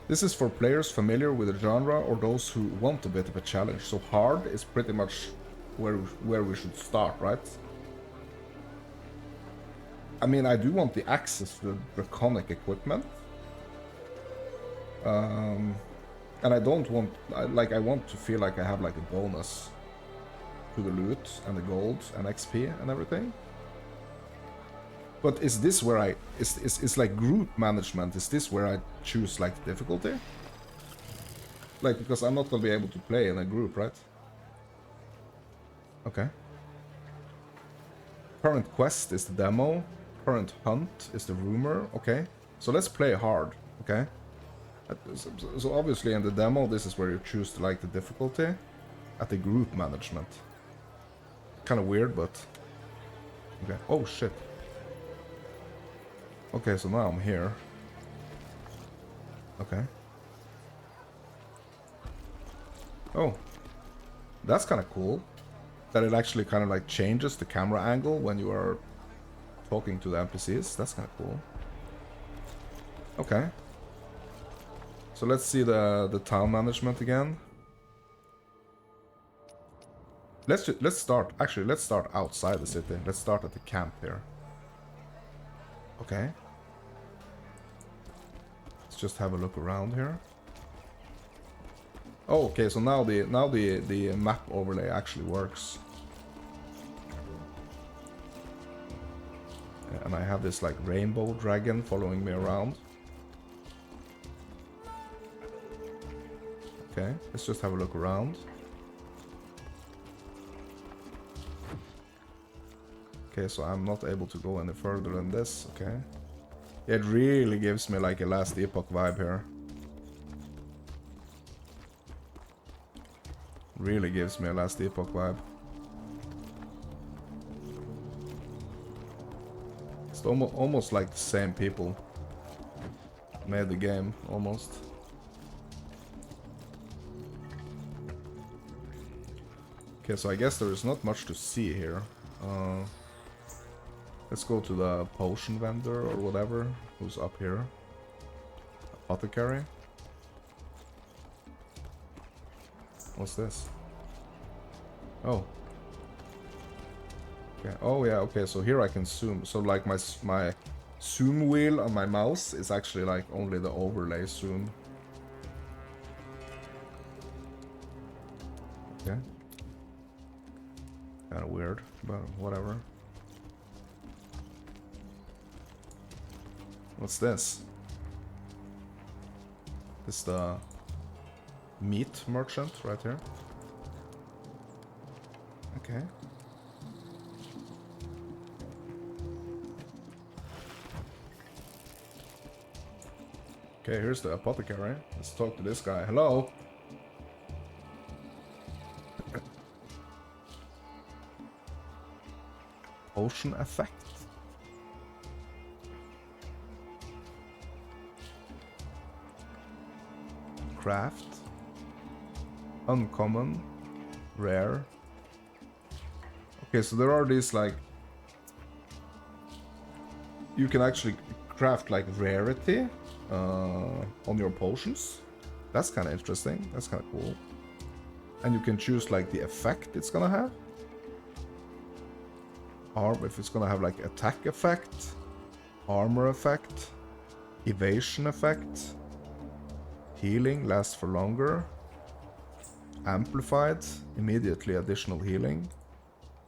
This is for players familiar with the genre or those who want a bit of a challenge. So hard is pretty much where we should start, right? I mean, I do want the access to the draconic equipment. And I don't want, like, I want to feel like I have like a bonus to the loot and the gold and XP and everything. But is this where is like group management, is this where I choose like difficulty? Like, because I'm not gonna be able to play in a group, right? Okay. Current quest is the demo. Current hunt is the rumor. Okay. So let's play hard, okay? So obviously in the demo, this is where you choose like the difficulty at the group management. Kind of weird, but Okay. Oh, shit. Okay, so now I'm here. Okay. Oh. That's kind of cool. That it actually kind of like changes the camera angle when you are talking to the NPCs. That's kind of cool. Okay. So let's see the town management again. Let's start. Actually, let's start outside the city. Let's start at the camp here. Okay. Let's just have a look around here. Oh, okay. So now the map overlay actually works. And I have this like rainbow dragon following me around. Okay, let's just have a look around. Okay, so I'm not able to go any further than this, okay. It really gives me like a Last Epoch vibe here. Really gives me a Last Epoch vibe. It's almost like the same people made the game, almost. Okay, so I guess there is not much to see here. Let's go to the potion vendor or whatever, who's up here. Apothecary. What's this? Oh. Okay. Oh yeah. Okay. So here I can zoom. So like my zoom wheel on my mouse is actually like only the overlay zoom. Okay. Kind of weird, but whatever. What's this? This is the meat merchant right here. Okay. Okay, here's the apothecary. Let's talk to this guy. Hello? Potion effect? Craft? Uncommon? Rare? Okay, so there are these like... You can actually craft like rarity on your potions. That's kind of interesting. That's kind of cool. And you can choose like the effect it's gonna have. If it's gonna have like attack effect, armor effect, evasion effect, healing lasts for longer, amplified, immediately additional healing,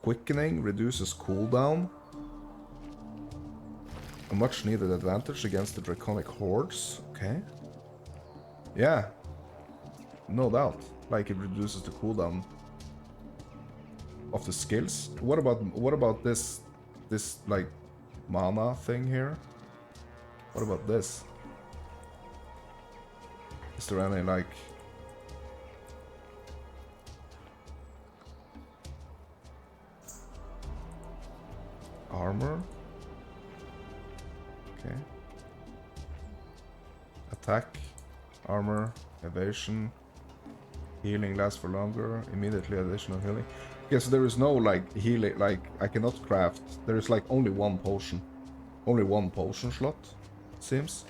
quickening reduces cooldown, a much needed advantage against the draconic hordes. Okay. Yeah. No doubt. Like it reduces the cooldown of the skills. What about this like mana thing here? What about this? Is there any like armor? Okay. Attack, armor, evasion, healing lasts for longer, immediately additional healing. Okay, so there is no like healing, like I cannot craft. There is like only one potion. Only one potion slot, it seems.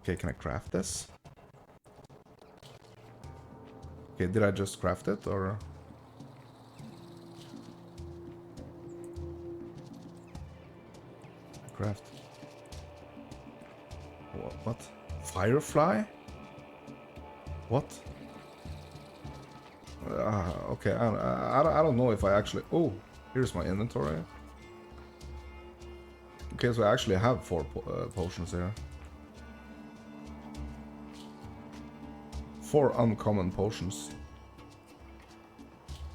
Okay, can I craft this? Okay, did I just craft it or? Craft. What? Firefly? What? Okay, I don't know if I actually... Oh, here's my inventory. Okay, so I actually have 4 potions here. 4 uncommon potions.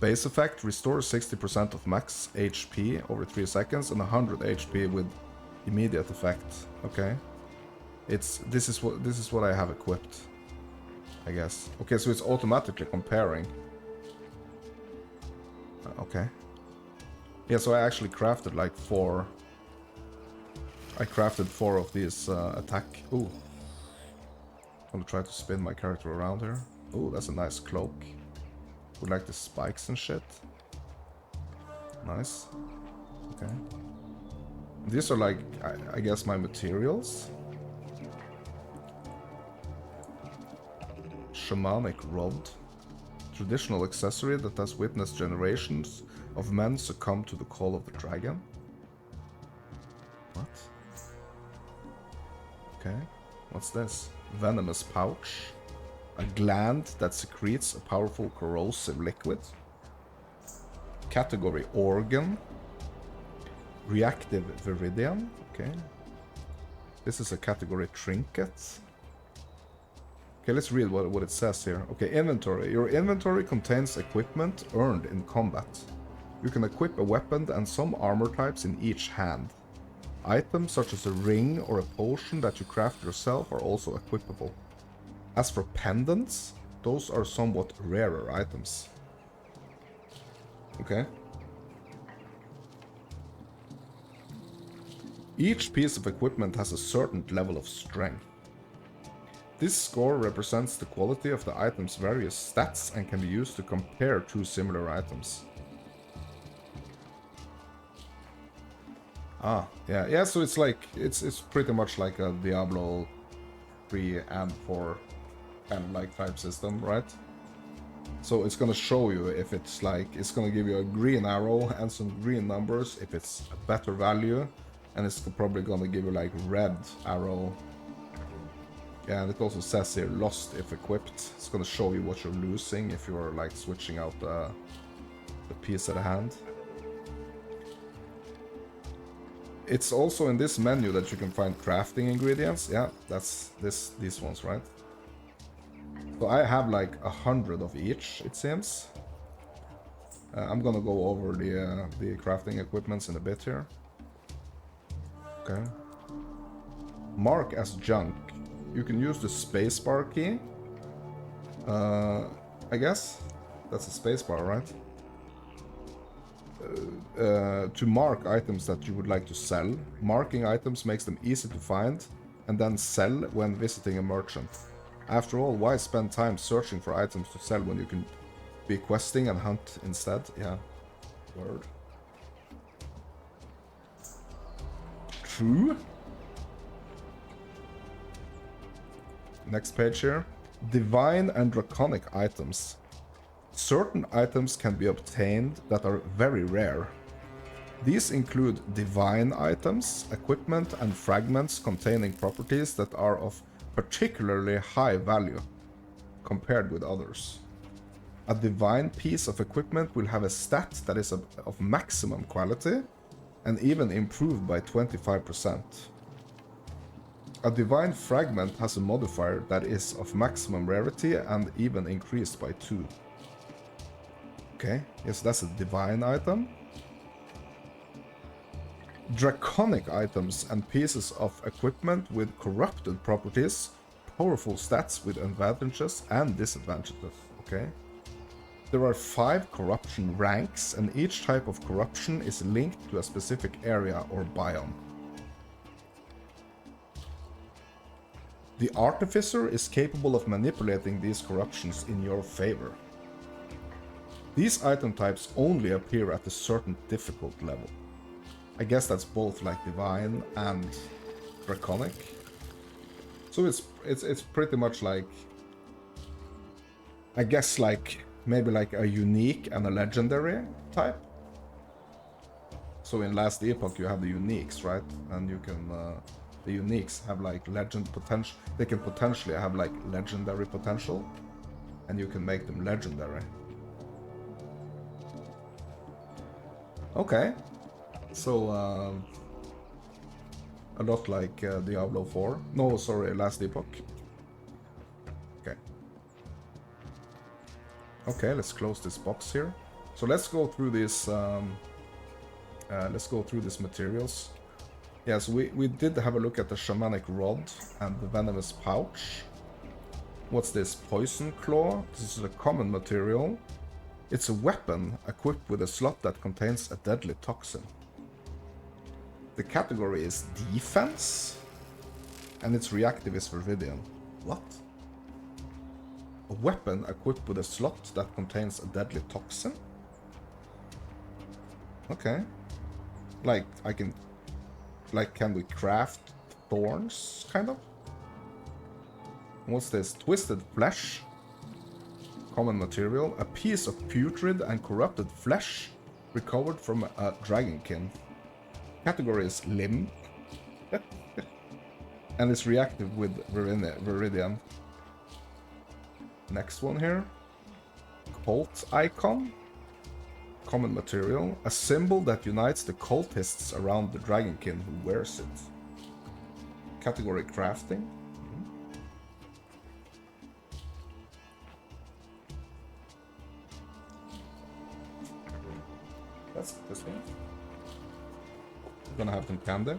Base effect, restores 60% of max HP over 3 seconds and 100 HP with immediate effect. Okay. This is what I have equipped. I guess. Okay, so it's automatically comparing. Okay. Yeah, so I actually crafted like 4. I crafted 4 of these attack. Ooh. I'm gonna try to spin my character around here. Ooh, that's a nice cloak. Would like the spikes and shit. Nice. Okay. These are like, I guess, my materials. Shamanic rod. Traditional accessory that has witnessed generations of men succumb to the call of the dragon. What? Okay. What's this? Venomous pouch. A gland that secretes a powerful corrosive liquid. Category organ. Reactive viridian. Okay. This is a category trinket. Okay, let's read what it says here. Okay, inventory. Your inventory contains equipment earned in combat. You can equip a weapon and some armor types in each hand. Items such as a ring or a potion that you craft yourself are also equipable. As for pendants, those are somewhat rarer items. Okay. Each piece of equipment has a certain level of strength. This score represents the quality of the item's various stats and can be used to compare two similar items. Ah, yeah, so it's like, it's pretty much like a Diablo 3 and 4 kind of like type system, right? So it's gonna show you if it's like, it's gonna give you a green arrow and some green numbers if it's a better value, and it's probably gonna give you like red arrow. Yeah, and it also says here, lost if equipped. It's gonna show you what you're losing if you're like switching out the piece at hand. It's also in this menu that you can find crafting ingredients. Yeah, that's these ones, right? So I have like 100 of each, it seems. I'm gonna go over the crafting equipments in a bit here. Okay. Mark as junk. You can use the spacebar key. I guess that's a spacebar, right? To mark items that you would like to sell. Marking items makes them easy to find and then sell when visiting a merchant. After all, why spend time searching for items to sell when you can be questing and hunt instead? Yeah. Word. True. Next page here. Divine and draconic items. Certain items can be obtained that are very rare. These include divine items, equipment, and fragments containing properties that are of particularly high value compared with others. A divine piece of equipment will have a stat that is of maximum quality and even improved by 25%. A divine fragment has a modifier that is of maximum rarity and even increased by 2. Okay, yes, that's a divine item. Draconic items and pieces of equipment with corrupted properties, powerful stats with advantages and disadvantages. Okay. There are 5 corruption ranks, and each type of corruption is linked to a specific area or biome. The Artificer is capable of manipulating these corruptions in your favor. These item types only appear at a certain difficult level. I guess that's both like divine and draconic. So it's pretty much like, I guess like maybe like a unique and a legendary type. So in Last Epoch you have the uniques, right? And you can the uniques have like legend potential. They can potentially have like legendary potential, and you can make them legendary. Okay. So, a lot like Diablo 4. No, sorry, Last Epoch. Okay. Okay, let's close this box here. So let's go through this. Let's go through these materials. Yeah, so we did have a look at the shamanic rod and the venomous pouch. What's this? Poison Claw. This is a common material. It's a weapon equipped with a slot that contains a deadly toxin. The category is defense, and its reactive is Viridian. What? A weapon equipped with a slot that contains a deadly toxin? Okay. Like, can we craft thorns, kind of? What's this? Twisted flesh. Common material. A piece of putrid and corrupted flesh recovered from a dragonkin. Category is limb. And it's reactive with Viridian. Next one here. Cult icon. Common material. A symbol that unites the cultists around the dragonkin who wears it. Category crafting. That's this one. Gonna have some candy.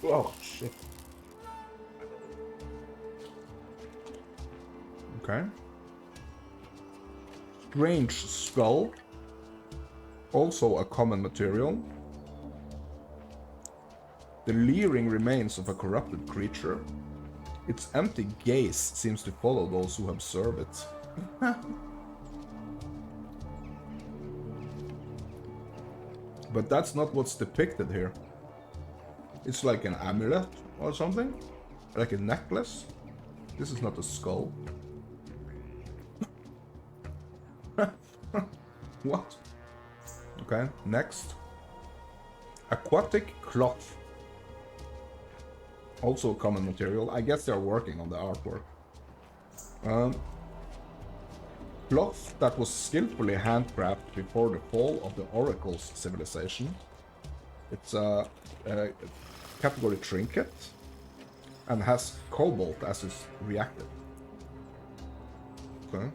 Oh shit. Okay. Strange skull. Also a common material. The leering remains of a corrupted creature. Its empty gaze seems to follow those who observe it. But that's not what's depicted here. It's like an amulet or something. Like a necklace. This is not a skull. What? Okay, next. Aquatic cloth. Also a common material. I guess they're working on the artwork. Cloth that was skillfully handcrafted before the fall of the Oracle's civilization. It's a category trinket and has cobalt as its reactive. Okay.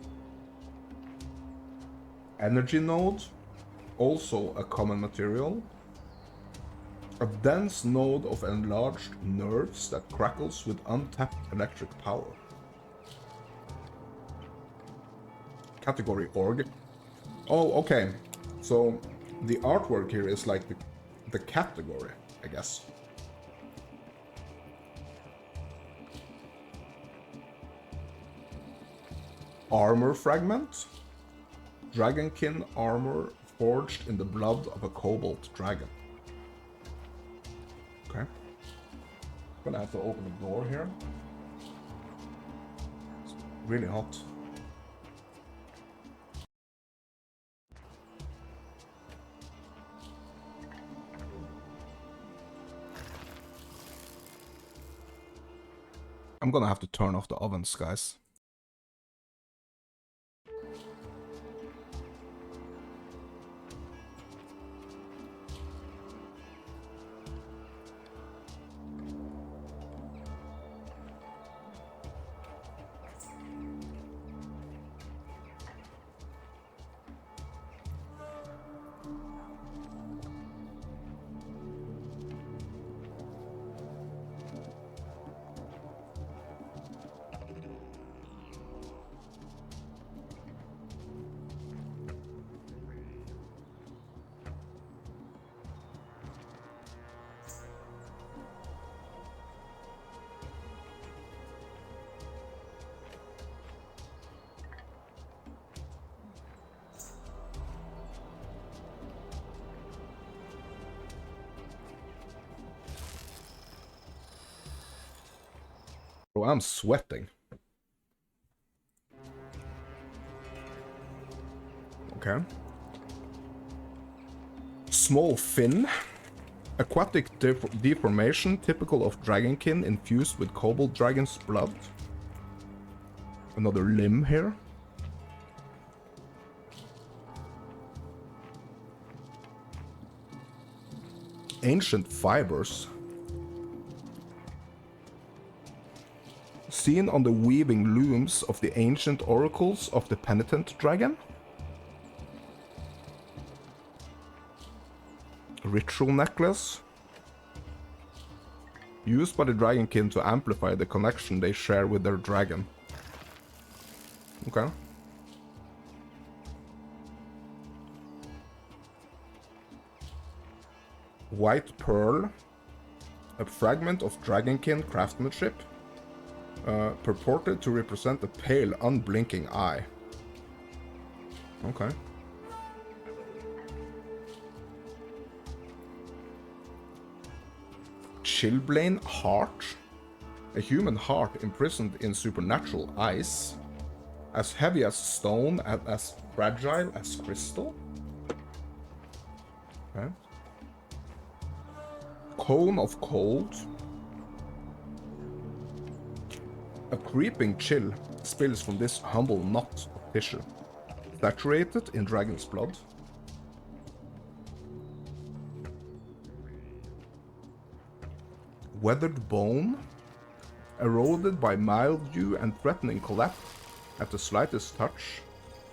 Energy node, also a common material. A dense node of enlarged nerves that crackles with untapped electric power. Category org. Oh, okay. So the artwork here is like the category, I guess. Armor fragment. Dragonkin armor forged in the blood of a cobalt dragon. Okay. Gonna have to open the door here. It's really hot. I'm gonna have to turn off the ovens, guys. Bro, I'm sweating. Okay. Small fin. Aquatic deformation typical of dragonkin infused with cobalt dragon's blood. Another limb here. Ancient fibers. Seen on the weaving looms of the ancient oracles of the penitent dragon. Ritual necklace. Used by the Dragonkin to amplify the connection they share with their dragon. Okay. White Pearl. A fragment of Dragonkin craftsmanship. Purported to represent a pale, unblinking eye. Okay. Chilblain Heart. A human heart imprisoned in supernatural ice. As heavy as stone and as fragile as crystal. Okay. Cone of Cold. A creeping chill spills from this humble knot of tissue. Saturated in dragon's blood. Weathered Bone. Eroded by mildew and threatening collapse at the slightest touch.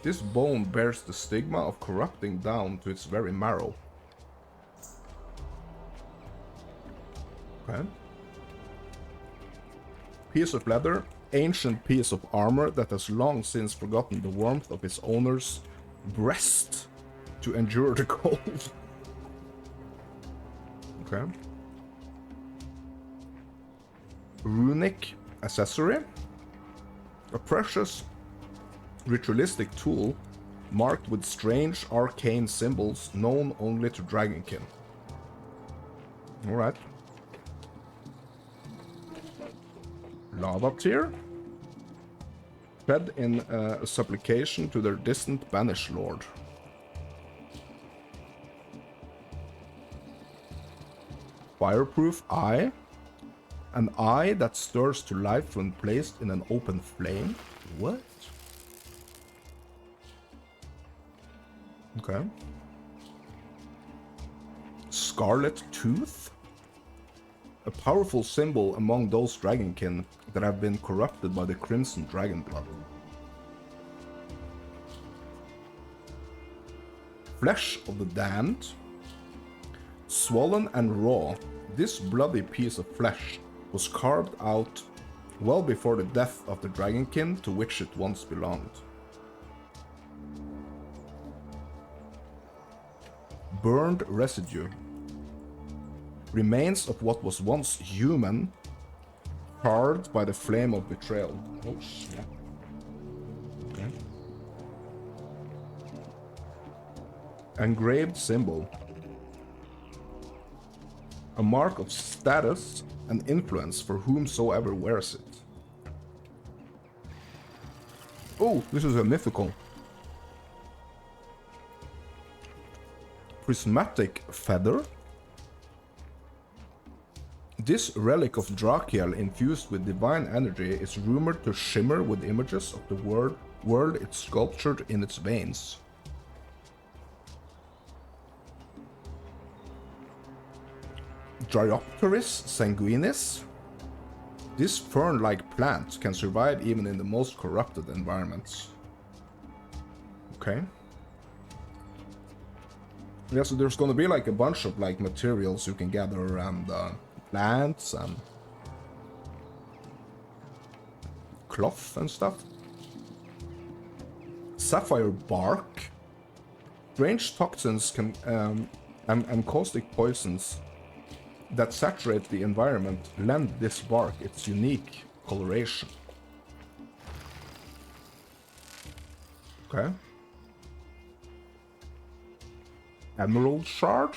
This bone bears the stigma of corrupting down to its very marrow. Okay. Piece of leather. Ancient piece of armor that has long since forgotten the warmth of its owner's breast to endure the cold. Okay. Runic accessory. A precious ritualistic tool marked with strange arcane symbols known only to Dragonkin. Alright. Lava tear. Fed in a supplication to their distant banished lord. Fireproof eye. An eye that stirs to life when placed in an open flame. What? Okay. Scarlet Tooth. A powerful symbol among those Dragonkin that have been corrupted by the Crimson Dragon blood. Flesh of the Damned. Swollen and raw, this bloody piece of flesh was carved out well before the death of the Dragonkin to which it once belonged. Burned residue. Remains of what was once human, charred by the flame of betrayal. Oh shit. Okay. Engraved symbol. A mark of status and influence for whomsoever wears it. Oh, this is a mythical. Prismatic feather. This relic of Drakiel infused with divine energy is rumored to shimmer with images of the world it sculptured in its veins. Dryopteris sanguinis. This fern-like plant can survive even in the most corrupted environments. Okay. Yeah, so there's gonna be like a bunch of like materials you can gather around plants and cloth and stuff. Sapphire bark. Strange toxins can and caustic poisons that saturate the environment lend this bark its unique coloration. Okay. Emerald shard.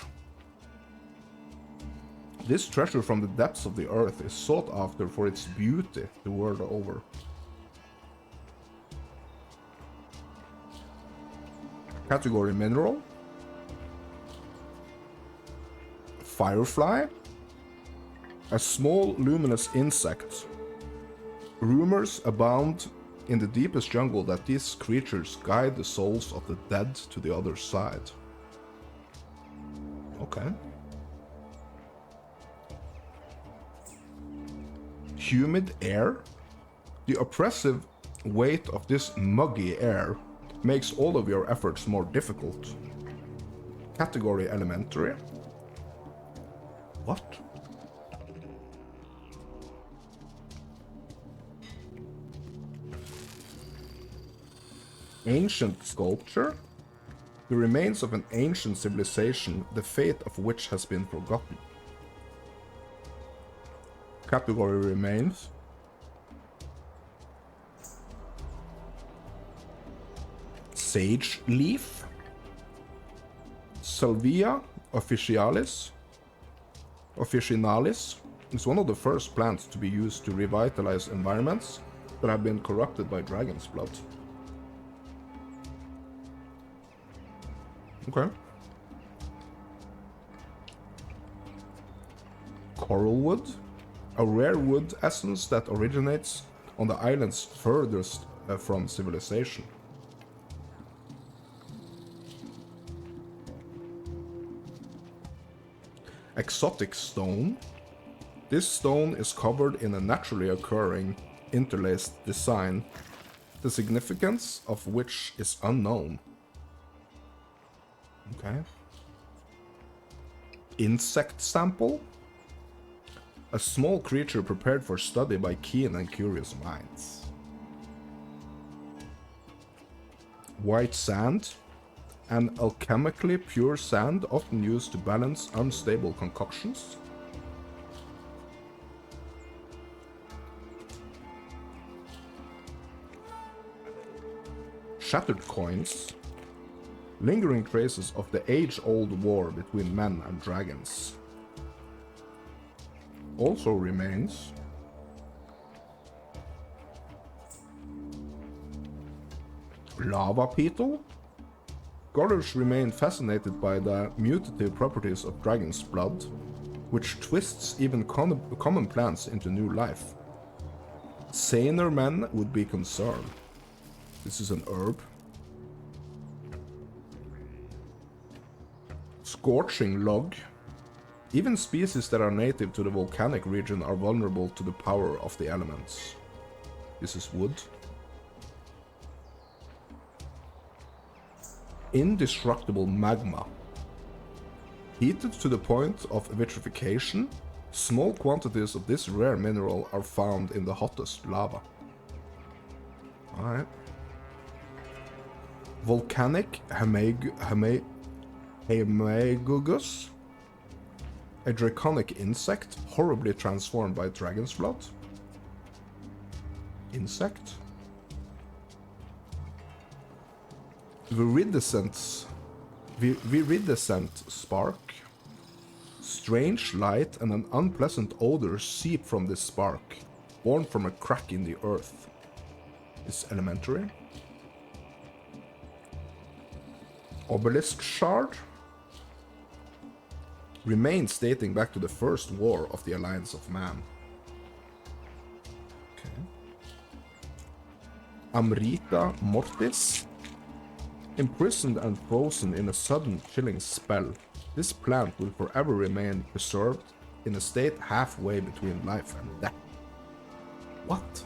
This treasure from the depths of the earth is sought after for its beauty the world over. Category mineral. Firefly. A small luminous insect. Rumors abound in the deepest jungle that these creatures guide the souls of the dead to the other side. Okay. Humid air. The oppressive weight of this muggy air makes all of your efforts more difficult. Category elementary. What? Ancient sculpture. The remains of an ancient civilization, the fate of which has been forgotten. Category remains. Sage leaf. Salvia officinalis is one of the first plants to be used to revitalize environments that have been corrupted by dragon's blood. Okay. Coral wood, a rare wood essence that originates on the islands furthest from civilization. Exotic stone. This stone is covered in a naturally occurring interlaced design, the significance of which is unknown. Okay. Insect sample. A small creature prepared for study by keen and curious minds. White sand. An alchemically pure sand often used to balance unstable concoctions. Shattered coins. Lingering traces of the age-old war between men and dragons. Also remains lava petal. Scholars remain fascinated by the mutative properties of dragon's blood, which twists even common plants into new life. Saner men would be concerned. This is an herb. Scorching log. Even species that are native to the volcanic region are vulnerable to the power of the elements. This is wood. Indestructible magma. Heated to the point of vitrification, small quantities of this rare mineral are found in the hottest lava. Alright. Volcanic Hemagugus. A draconic insect horribly transformed by dragon's blood. Insect. Viridescent spark. Strange light and an unpleasant odor seep from this spark, born from a crack in the earth. Is elementary. Obelisk shard. Remains dating back to the first war of the Alliance of Man. Okay. Amrita mortis. Imprisoned and frozen in a sudden chilling spell, this plant will forever remain preserved in a state halfway between life and death. What?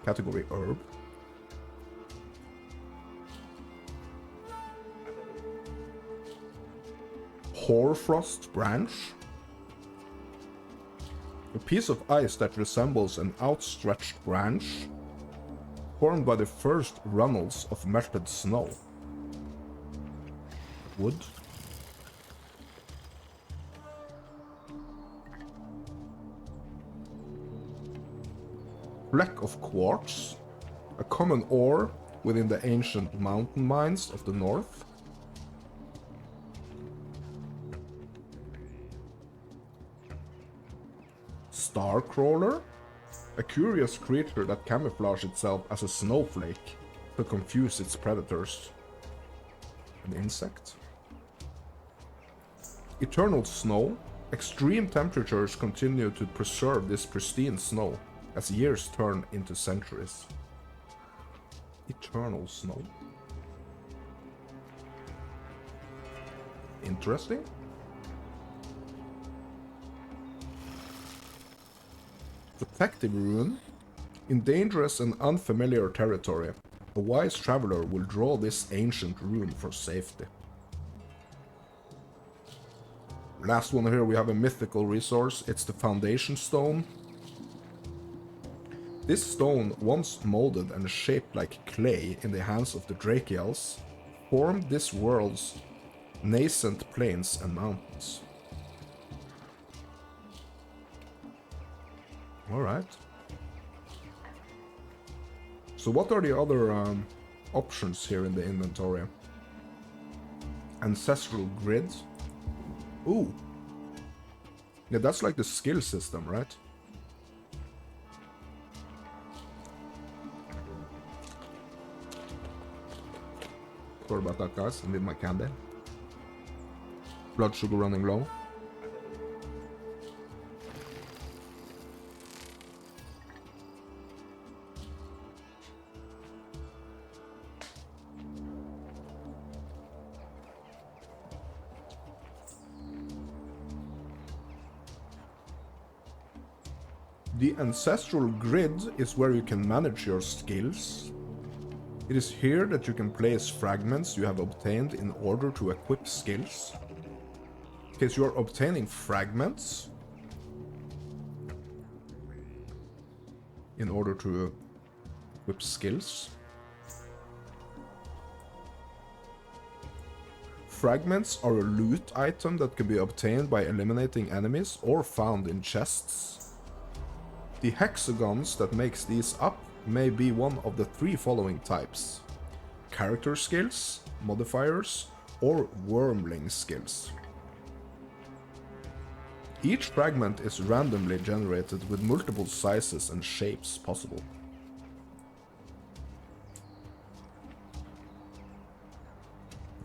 Category herb. Hoarfrost branch. A piece of ice that resembles an outstretched branch, formed by the first runnels of melted snow. Wood. Fleck of quartz, a common ore within the ancient mountain mines of the north. Starcrawler, a curious creature that camouflages itself as a snowflake to confuse its predators. An insect. Eternal snow. Extreme temperatures continue to preserve this pristine snow as years turn into centuries. Eternal snow. Interesting. Protective rune. In dangerous and unfamiliar territory, a wise traveler will draw this ancient rune for safety. Last one here, we have a mythical resource. It's the foundation stone. This stone, once molded and shaped like clay in the hands of the Drakiels, formed this world's nascent plains and mountains. Alright. So what are the other options here in the inventory? Ancestral grid. Ooh. Yeah, that's like the skill system, right? Sorry about that, guys. I need my candy. Blood sugar running low. The ancestral grid is where you can manage your skills. It is here that you can place fragments you have obtained in order to equip skills. Okay, so you are obtaining fragments in order to equip skills. Fragments are a loot item that can be obtained by eliminating enemies or found in chests. The hexagons that makes these up may be one of the three following types: character skills, modifiers, or wormling skills. Each fragment is randomly generated with multiple sizes and shapes possible.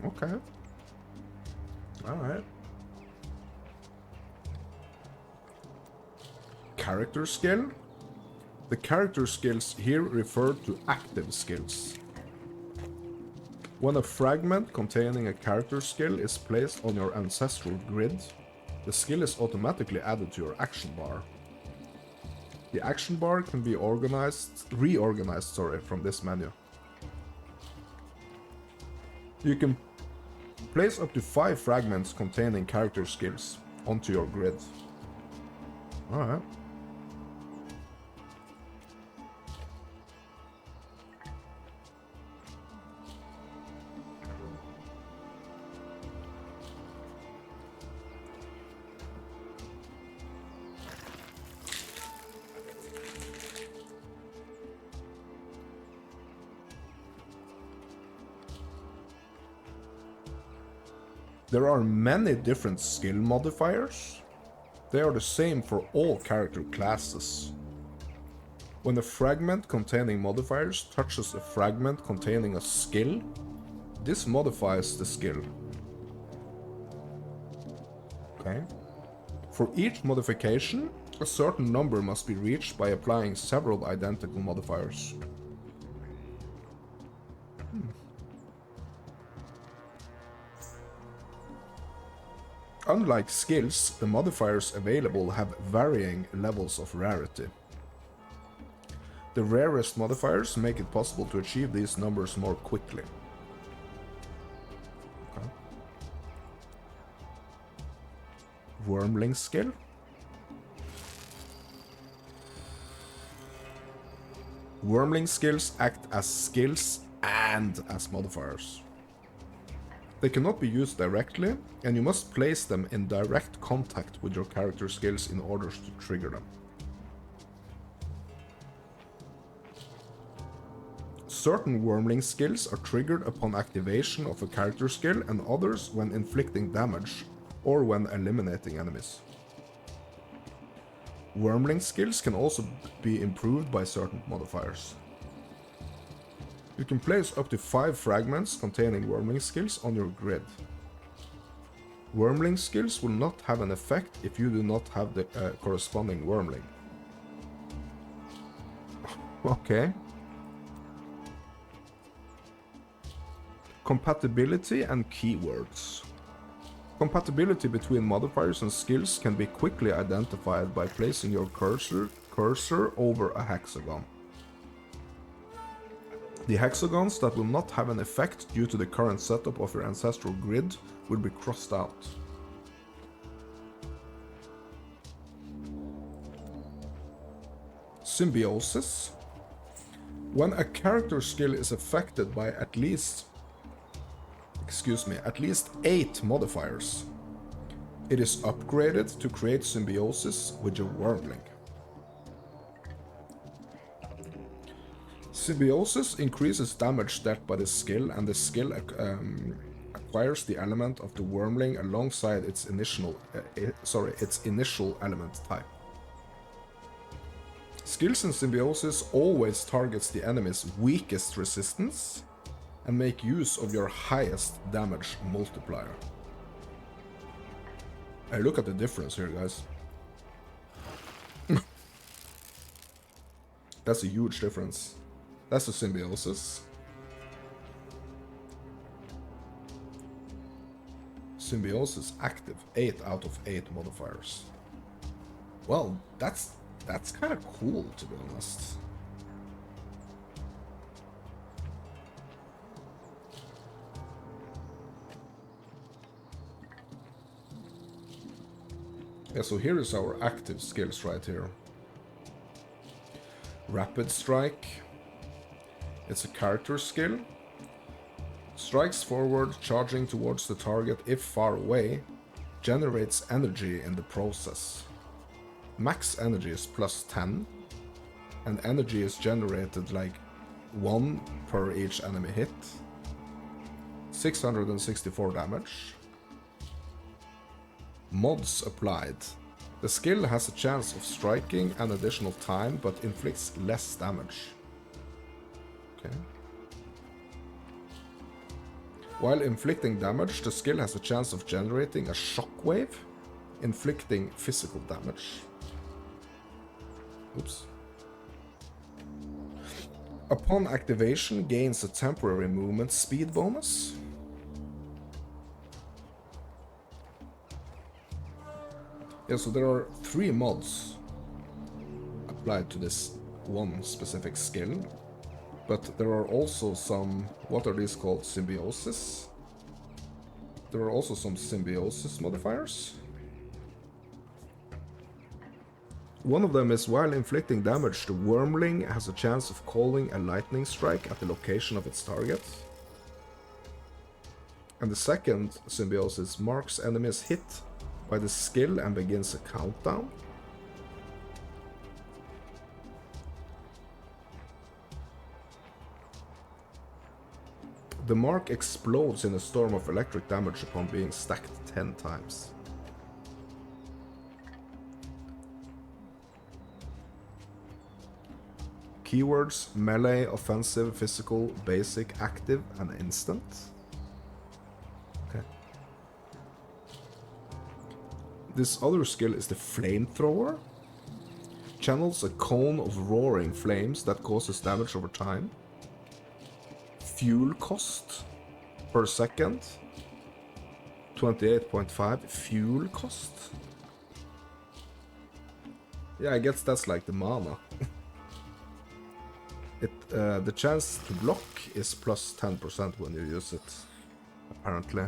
Okay. Alright. Character skill. The character skills here refer to active skills. When a fragment containing a character skill is placed on your ancestral grid, the skill is automatically added to your action bar. The action bar can be reorganized from this menu. You can place up to 5 fragments containing character skills onto your grid. Alright. There are many different skill modifiers. They are the same for all character classes. When a fragment containing modifiers touches a fragment containing a skill, this modifies the skill. Okay. For each modification, a certain number must be reached by applying several identical modifiers. Unlike skills, the modifiers available have varying levels of rarity. The rarest modifiers make it possible to achieve these numbers more quickly. Okay. Wormling skill. Wormling skills act as skills and as modifiers. They cannot be used directly, and you must place them in direct contact with your character skills in order to trigger them. Certain wormling skills are triggered upon activation of a character skill, and others when inflicting damage or when eliminating enemies. Wormling skills can also be improved by certain modifiers. You can place up to 5 fragments containing wormling skills on your grid. Wormling skills will not have an effect if you do not have the corresponding wormling. Okay. Compatibility and keywords. Compatibility between modifiers and skills can be quickly identified by placing your cursor over a hexagon. The hexagons that will not have an effect due to the current setup of your ancestral grid will be crossed out. Symbiosis. When a character skill is affected by at least 8 modifiers, it is upgraded to create symbiosis with your wormling. Symbiosis increases damage dealt by the skill, and the skill acquires the element of the wormling alongside its initial element type. Skills in Symbiosis always targets the enemy's weakest resistance and make use of your highest damage multiplier. Hey, look at the difference here, guys. That's a huge difference. That's a Symbiosis. Symbiosis active, 8 out of 8 modifiers. Well, that's kind of cool, to be honest. Yeah, so here is our active skills right here. Rapid Strike. It's a character skill. Strikes forward, charging towards the target if far away. Generates energy in the process. Max energy is plus 10. And energy is generated like 1 per each enemy hit. 664 damage. Mods applied. The skill has a chance of striking an additional time, but inflicts less damage. Okay. While inflicting damage, the skill has a chance of generating a shockwave, inflicting physical damage. Oops. Upon activation, gains a temporary movement speed bonus. Yeah, so there are 3 mods applied to this one specific skill. But there are also some, what are these called? Symbiosis. There are also some symbiosis modifiers. One of them is while inflicting damage, the wormling has a chance of calling a lightning strike at the location of its target. And the second symbiosis marks enemies hit by the skill and begins a countdown. The mark explodes in a storm of electric damage upon being stacked 10 times. Keywords: melee, offensive, physical, basic, active, and instant. Okay. This other skill is the flamethrower. Channels a cone of roaring flames that causes damage over time. Fuel cost per second, 28.5 fuel cost. Yeah, I guess that's like the mana. The chance to block is plus 10% when you use it, apparently.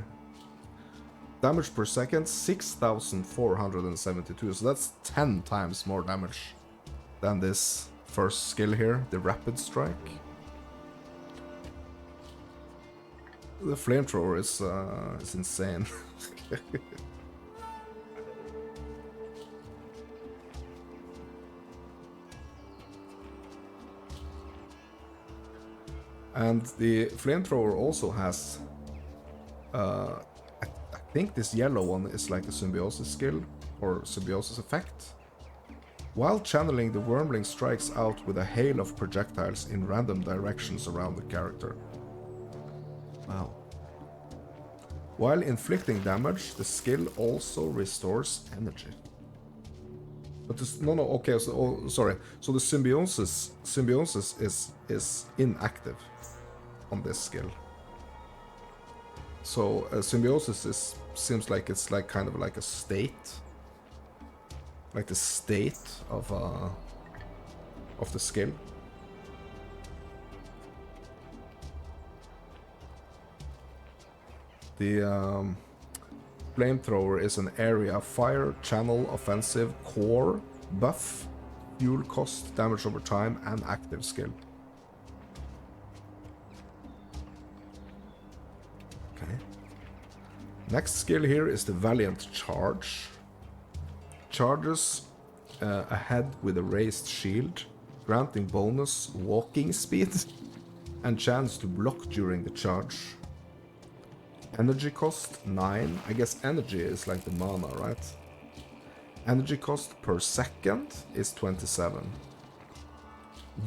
Damage per second, 6,472, so that's 10 times more damage than this first skill here, the Rapid Strike. The flamethrower is insane. And the flamethrower also has, I think this yellow one is like a symbiosis skill or symbiosis effect. While channeling, the wormling strikes out with a hail of projectiles in random directions around the character. Wow. While inflicting damage, the skill also restores energy. But this, no, okay, so, oh, sorry. So the symbiosis is inactive on this skill. So symbiosis seems like it's like kind of like a state, like the state of the skill. The flamethrower is an area, fire, channel, offensive, core, buff, fuel cost, damage over time, and active skill. Okay. Next skill here is the Valiant Charge. Charges ahead with a raised shield, granting bonus walking speed and chance to block during the charge. Energy cost 9. I guess energy is like the mana, right? Energy cost per second is 27.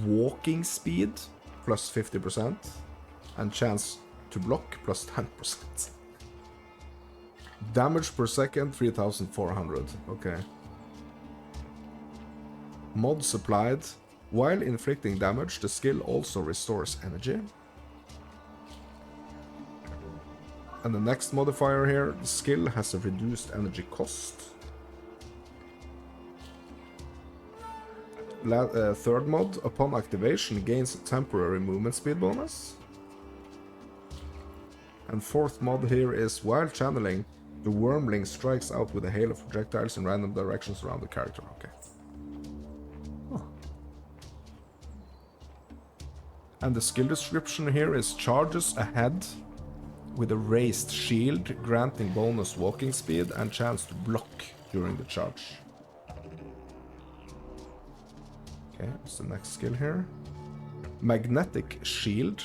Walking speed plus 50%. And chance to block plus 10%. Damage per second 3400. Okay. Mod supplied. While inflicting damage, the skill also restores energy. And the next modifier here, the skill has a reduced energy cost. Third mod, upon activation, gains a temporary movement speed bonus. And fourth mod here is, while channeling, the Wormling strikes out with a hail of projectiles in random directions around the character. Okay. Huh. And the skill description here is charges ahead with a raised shield, granting bonus walking speed and chance to block during the charge. Okay, what's the next skill here? Magnetic Shield.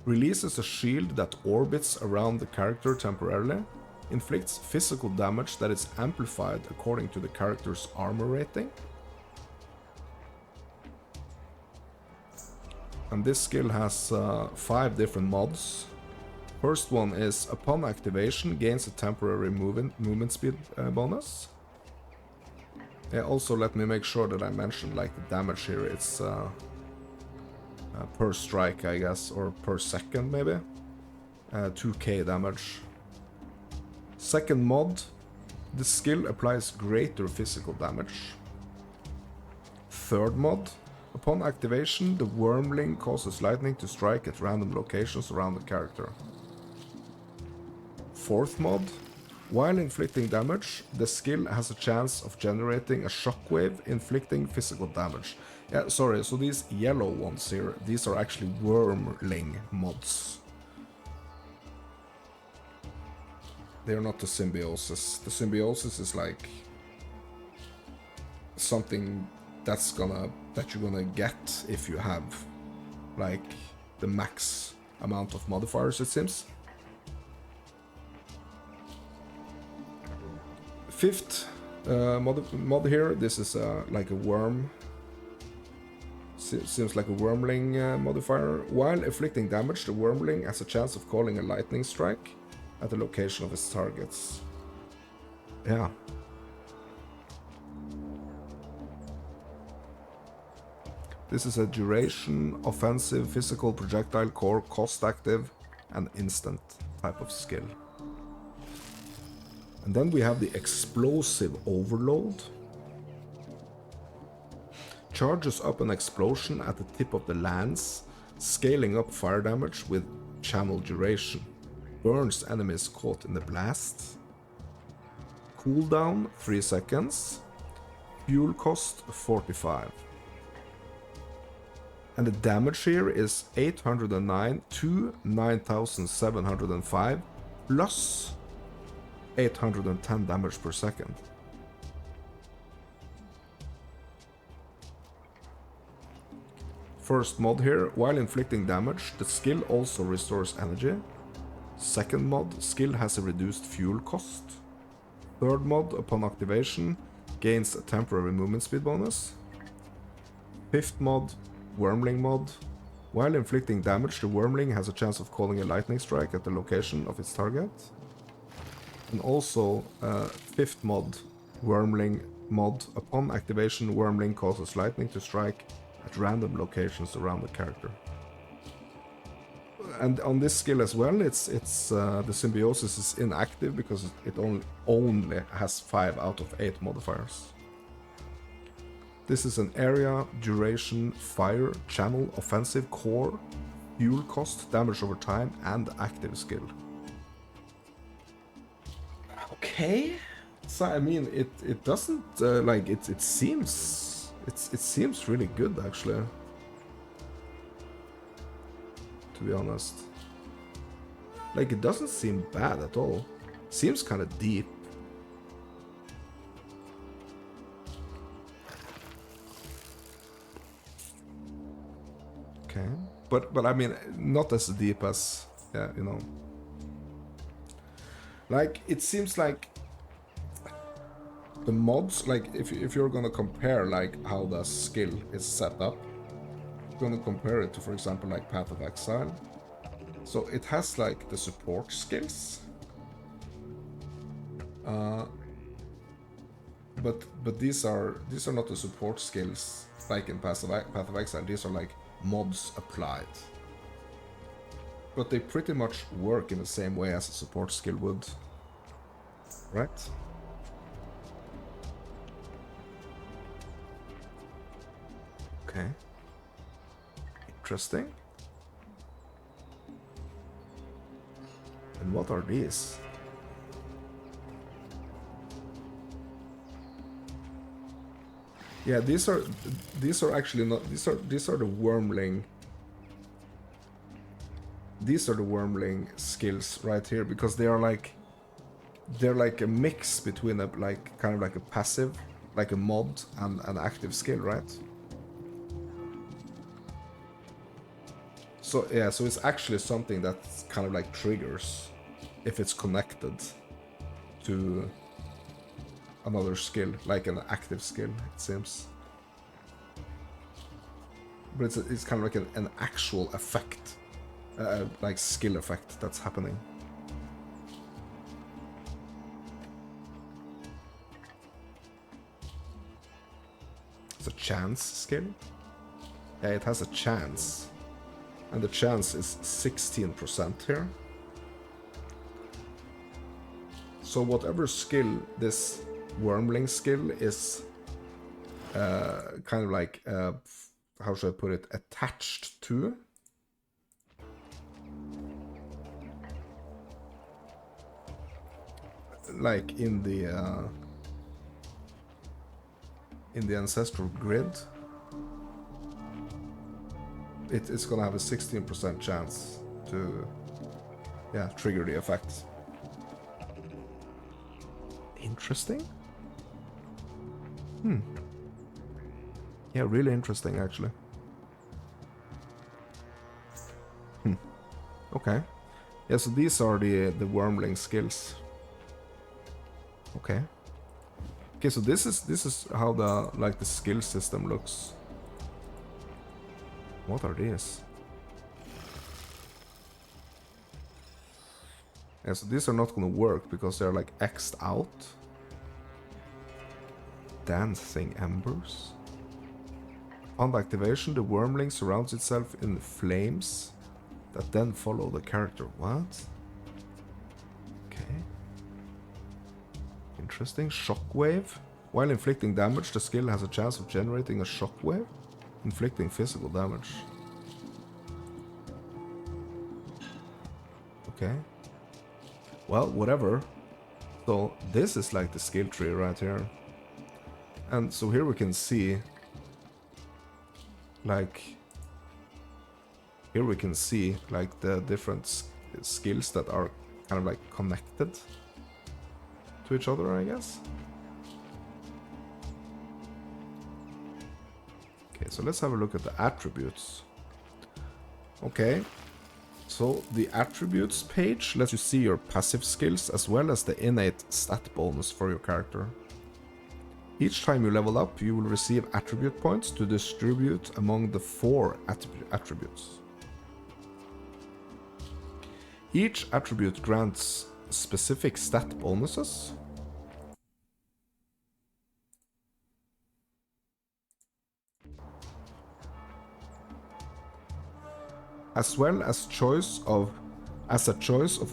Releases a shield that orbits around the character temporarily. Inflicts physical damage that is amplified according to the character's armor rating. And this skill has 5 different mods. First one is, upon activation, gains a temporary movement speed bonus. Yeah, also let me make sure that I mentioned like the damage here. It's per strike, I guess, or per second maybe. 2k damage. Second mod, the skill applies greater physical damage. Third mod, upon activation, the Wormling causes lightning to strike at random locations around the character. Fourth mod, while inflicting damage, the skill has a chance of generating a shockwave inflicting physical damage. Yeah, sorry, so these yellow ones here, these are actually Wormling mods. They are not the Symbiosis. The Symbiosis is like something that you're gonna get if you have like the max amount of modifiers, it seems. Fifth mod here, this is like a worm. Seems like a Wormling modifier. While inflicting damage, the Wormling has a chance of calling a lightning strike at the location of its targets. Yeah. This is a duration, offensive, physical, projectile, core, cost active, and instant type of skill. And then we have the Explosive Overload. Charges up an explosion at the tip of the lance, scaling up fire damage with channel duration. Burns enemies caught in the blast. Cooldown 3 seconds. Fuel cost 45. And the damage here is 809 to 9705 plus 810 damage per second. First mod here, while inflicting damage, the skill also restores energy. Second mod, skill has a reduced fuel cost. Third mod, upon activation, gains a temporary movement speed bonus. Fifth mod, Wormling mod. While inflicting damage, the Wormling has a chance of calling a lightning strike at the location of its target. And also, fifth mod, Wormling mod. Upon activation, Wormling causes lightning to strike at random locations around the character. And on this skill as well, it's the Symbiosis is inactive because it only has 5 out of 8 modifiers. This is an area, duration, fire, channel, offensive, core, fuel cost, damage over time, and active skill. Okay, so I mean it doesn't like it It seems really good, actually. To be honest. Like, it doesn't seem bad at all. Seems kind of deep. Okay. But I mean, not as deep as, yeah, you know. Like, it seems like the mods, like, if you're gonna compare, like, how the skill is set up, you're gonna compare it to, for example, like, Path of Exile. So it has, like, the support skills. But these are not the support skills, like in Path of Exile. These are, like, mods applied. But they pretty much work in the same way as a support skill would. Right? Okay. Interesting. And what are these? Yeah, these are actually not, these are the wormling. These are the wormling skills right here, because they're like a mix between a, like, kind of like a passive, like a mod, and an active skill, right? So yeah, so it's actually something that kind of like triggers if it's connected to another skill, like an active skill, it seems. But it's kind of like an actual effect, like skill effect that's happening. It's a chance skill. Yeah, it has a chance. And the chance is 16% here. So whatever skill this wormling skill is kind of like, how should I put it, attached to, like in the ancestral grid, it's gonna have a 16% chance to, yeah, trigger the effect. Interesting. Yeah, really interesting, actually. Okay. Yeah, so these are the wormling skills. Okay. Okay, so this is how the, like, the skill system looks. What are these? Yeah, so these are not gonna work because they're, like, X'd out. Dancing embers. Upon activation, the wormling surrounds itself in flames that then follow the character. What? Okay. Interesting. Shockwave. While inflicting damage, the skill has a chance of generating a shockwave, inflicting physical damage. Okay. Well, whatever. So this is like the skill tree right here. And so here we can see, like, the different skills that are kind of like connected to each other, I guess. Okay, so let's have a look at the attributes. Okay, so the attributes page lets you see your passive skills as well as the innate stat bonus for your character. Each time you level up, you will receive attribute points to distribute among the 4 attributes. Each attribute grants specific stat bonuses. As well as a choice of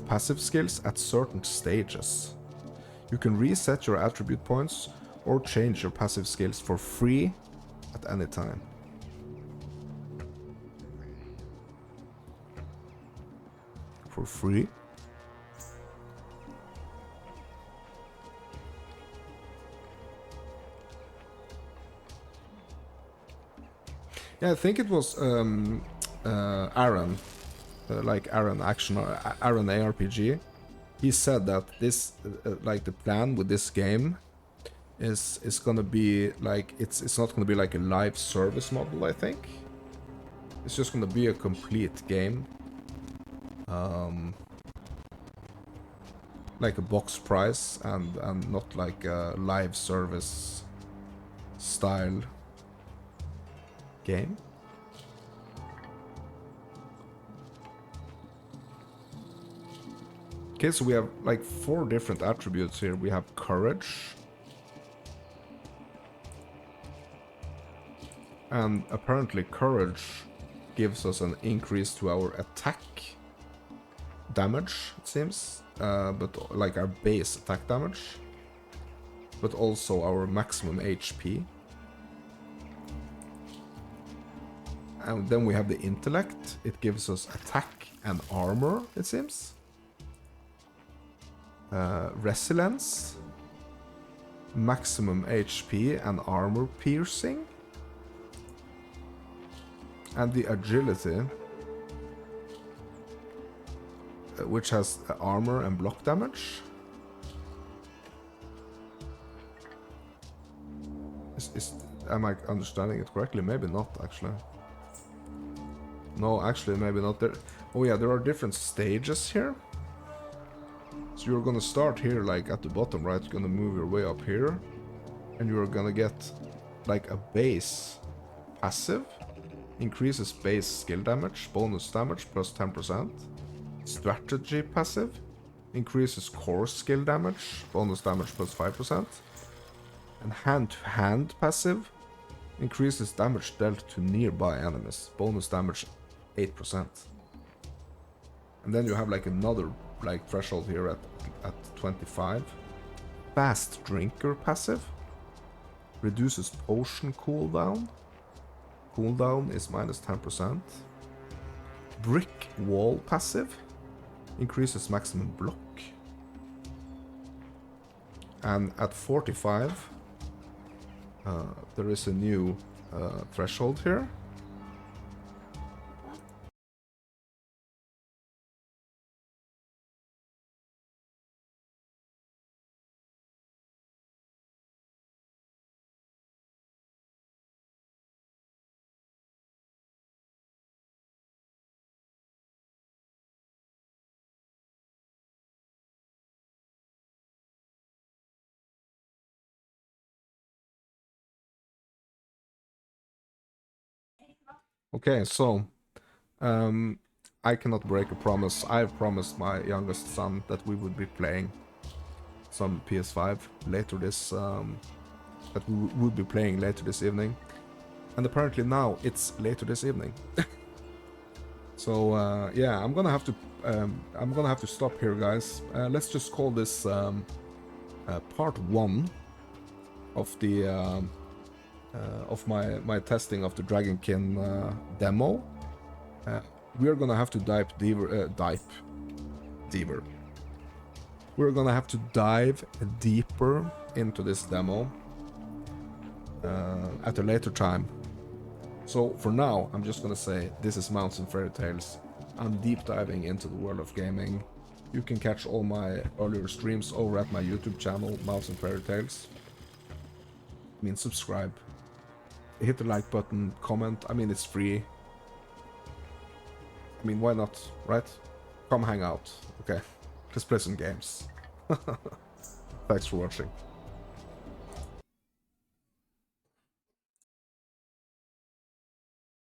passive skills at certain stages. You can reset your attribute points or change your passive skills for free at any time. For free. Yeah, I think it was Aaron, like Aaron Action or Aaron ARPG. He said that this, like the plan with this game, is gonna be like it's not gonna be like a live service model. I think it's just gonna be a complete game, like a box price and not like a live service style game. Okay, so we have like 4 different attributes here. We have courage. And apparently courage gives us an increase to our attack damage, it seems. But like our base attack damage. But also our maximum HP. And then we have the intellect. It gives us attack and armor, it seems. Resilience. Maximum HP and armor piercing. And the agility, which has armor and block damage. Am I understanding it correctly? Maybe not, actually. No, actually, maybe not. Oh yeah, there are different stages here. So you're gonna start here, like at the bottom, right? You're gonna move your way up here. And you're gonna get like a base passive. Increases base skill damage, bonus damage plus 10%. Strategy passive. Increases core skill damage, bonus damage plus 5%. And hand-to-hand passive. Increases damage dealt to nearby enemies, bonus damage 8%. And then you have like another like threshold here at 25. Fast drinker passive. Reduces potion cooldown. Cooldown is minus 10%. Brick wall passive. Increases maximum block. And at 45, there is a new threshold here. Okay, so I cannot break a promise. I've promised my youngest son that we would be playing some PS5 later this that we would be playing later this evening, and apparently now it's later this evening. So yeah, I'm gonna have to stop here, guys. Let's just call this part 1 of the of my testing of the Dragonkin demo. We are gonna have to dive deeper. We're gonna have to dive deeper into this demo at a later time. So for now, I'm just gonna say this is Mounts and Fairy Tales. I'm deep diving into the world of gaming. You can catch all my earlier streams over at my YouTube channel, Mounts and Fairy Tales. I mean, subscribe. Hit the like button, comment. I mean, it's free. I mean, why not, right? Come hang out. Okay, let's play some games. Thanks for watching.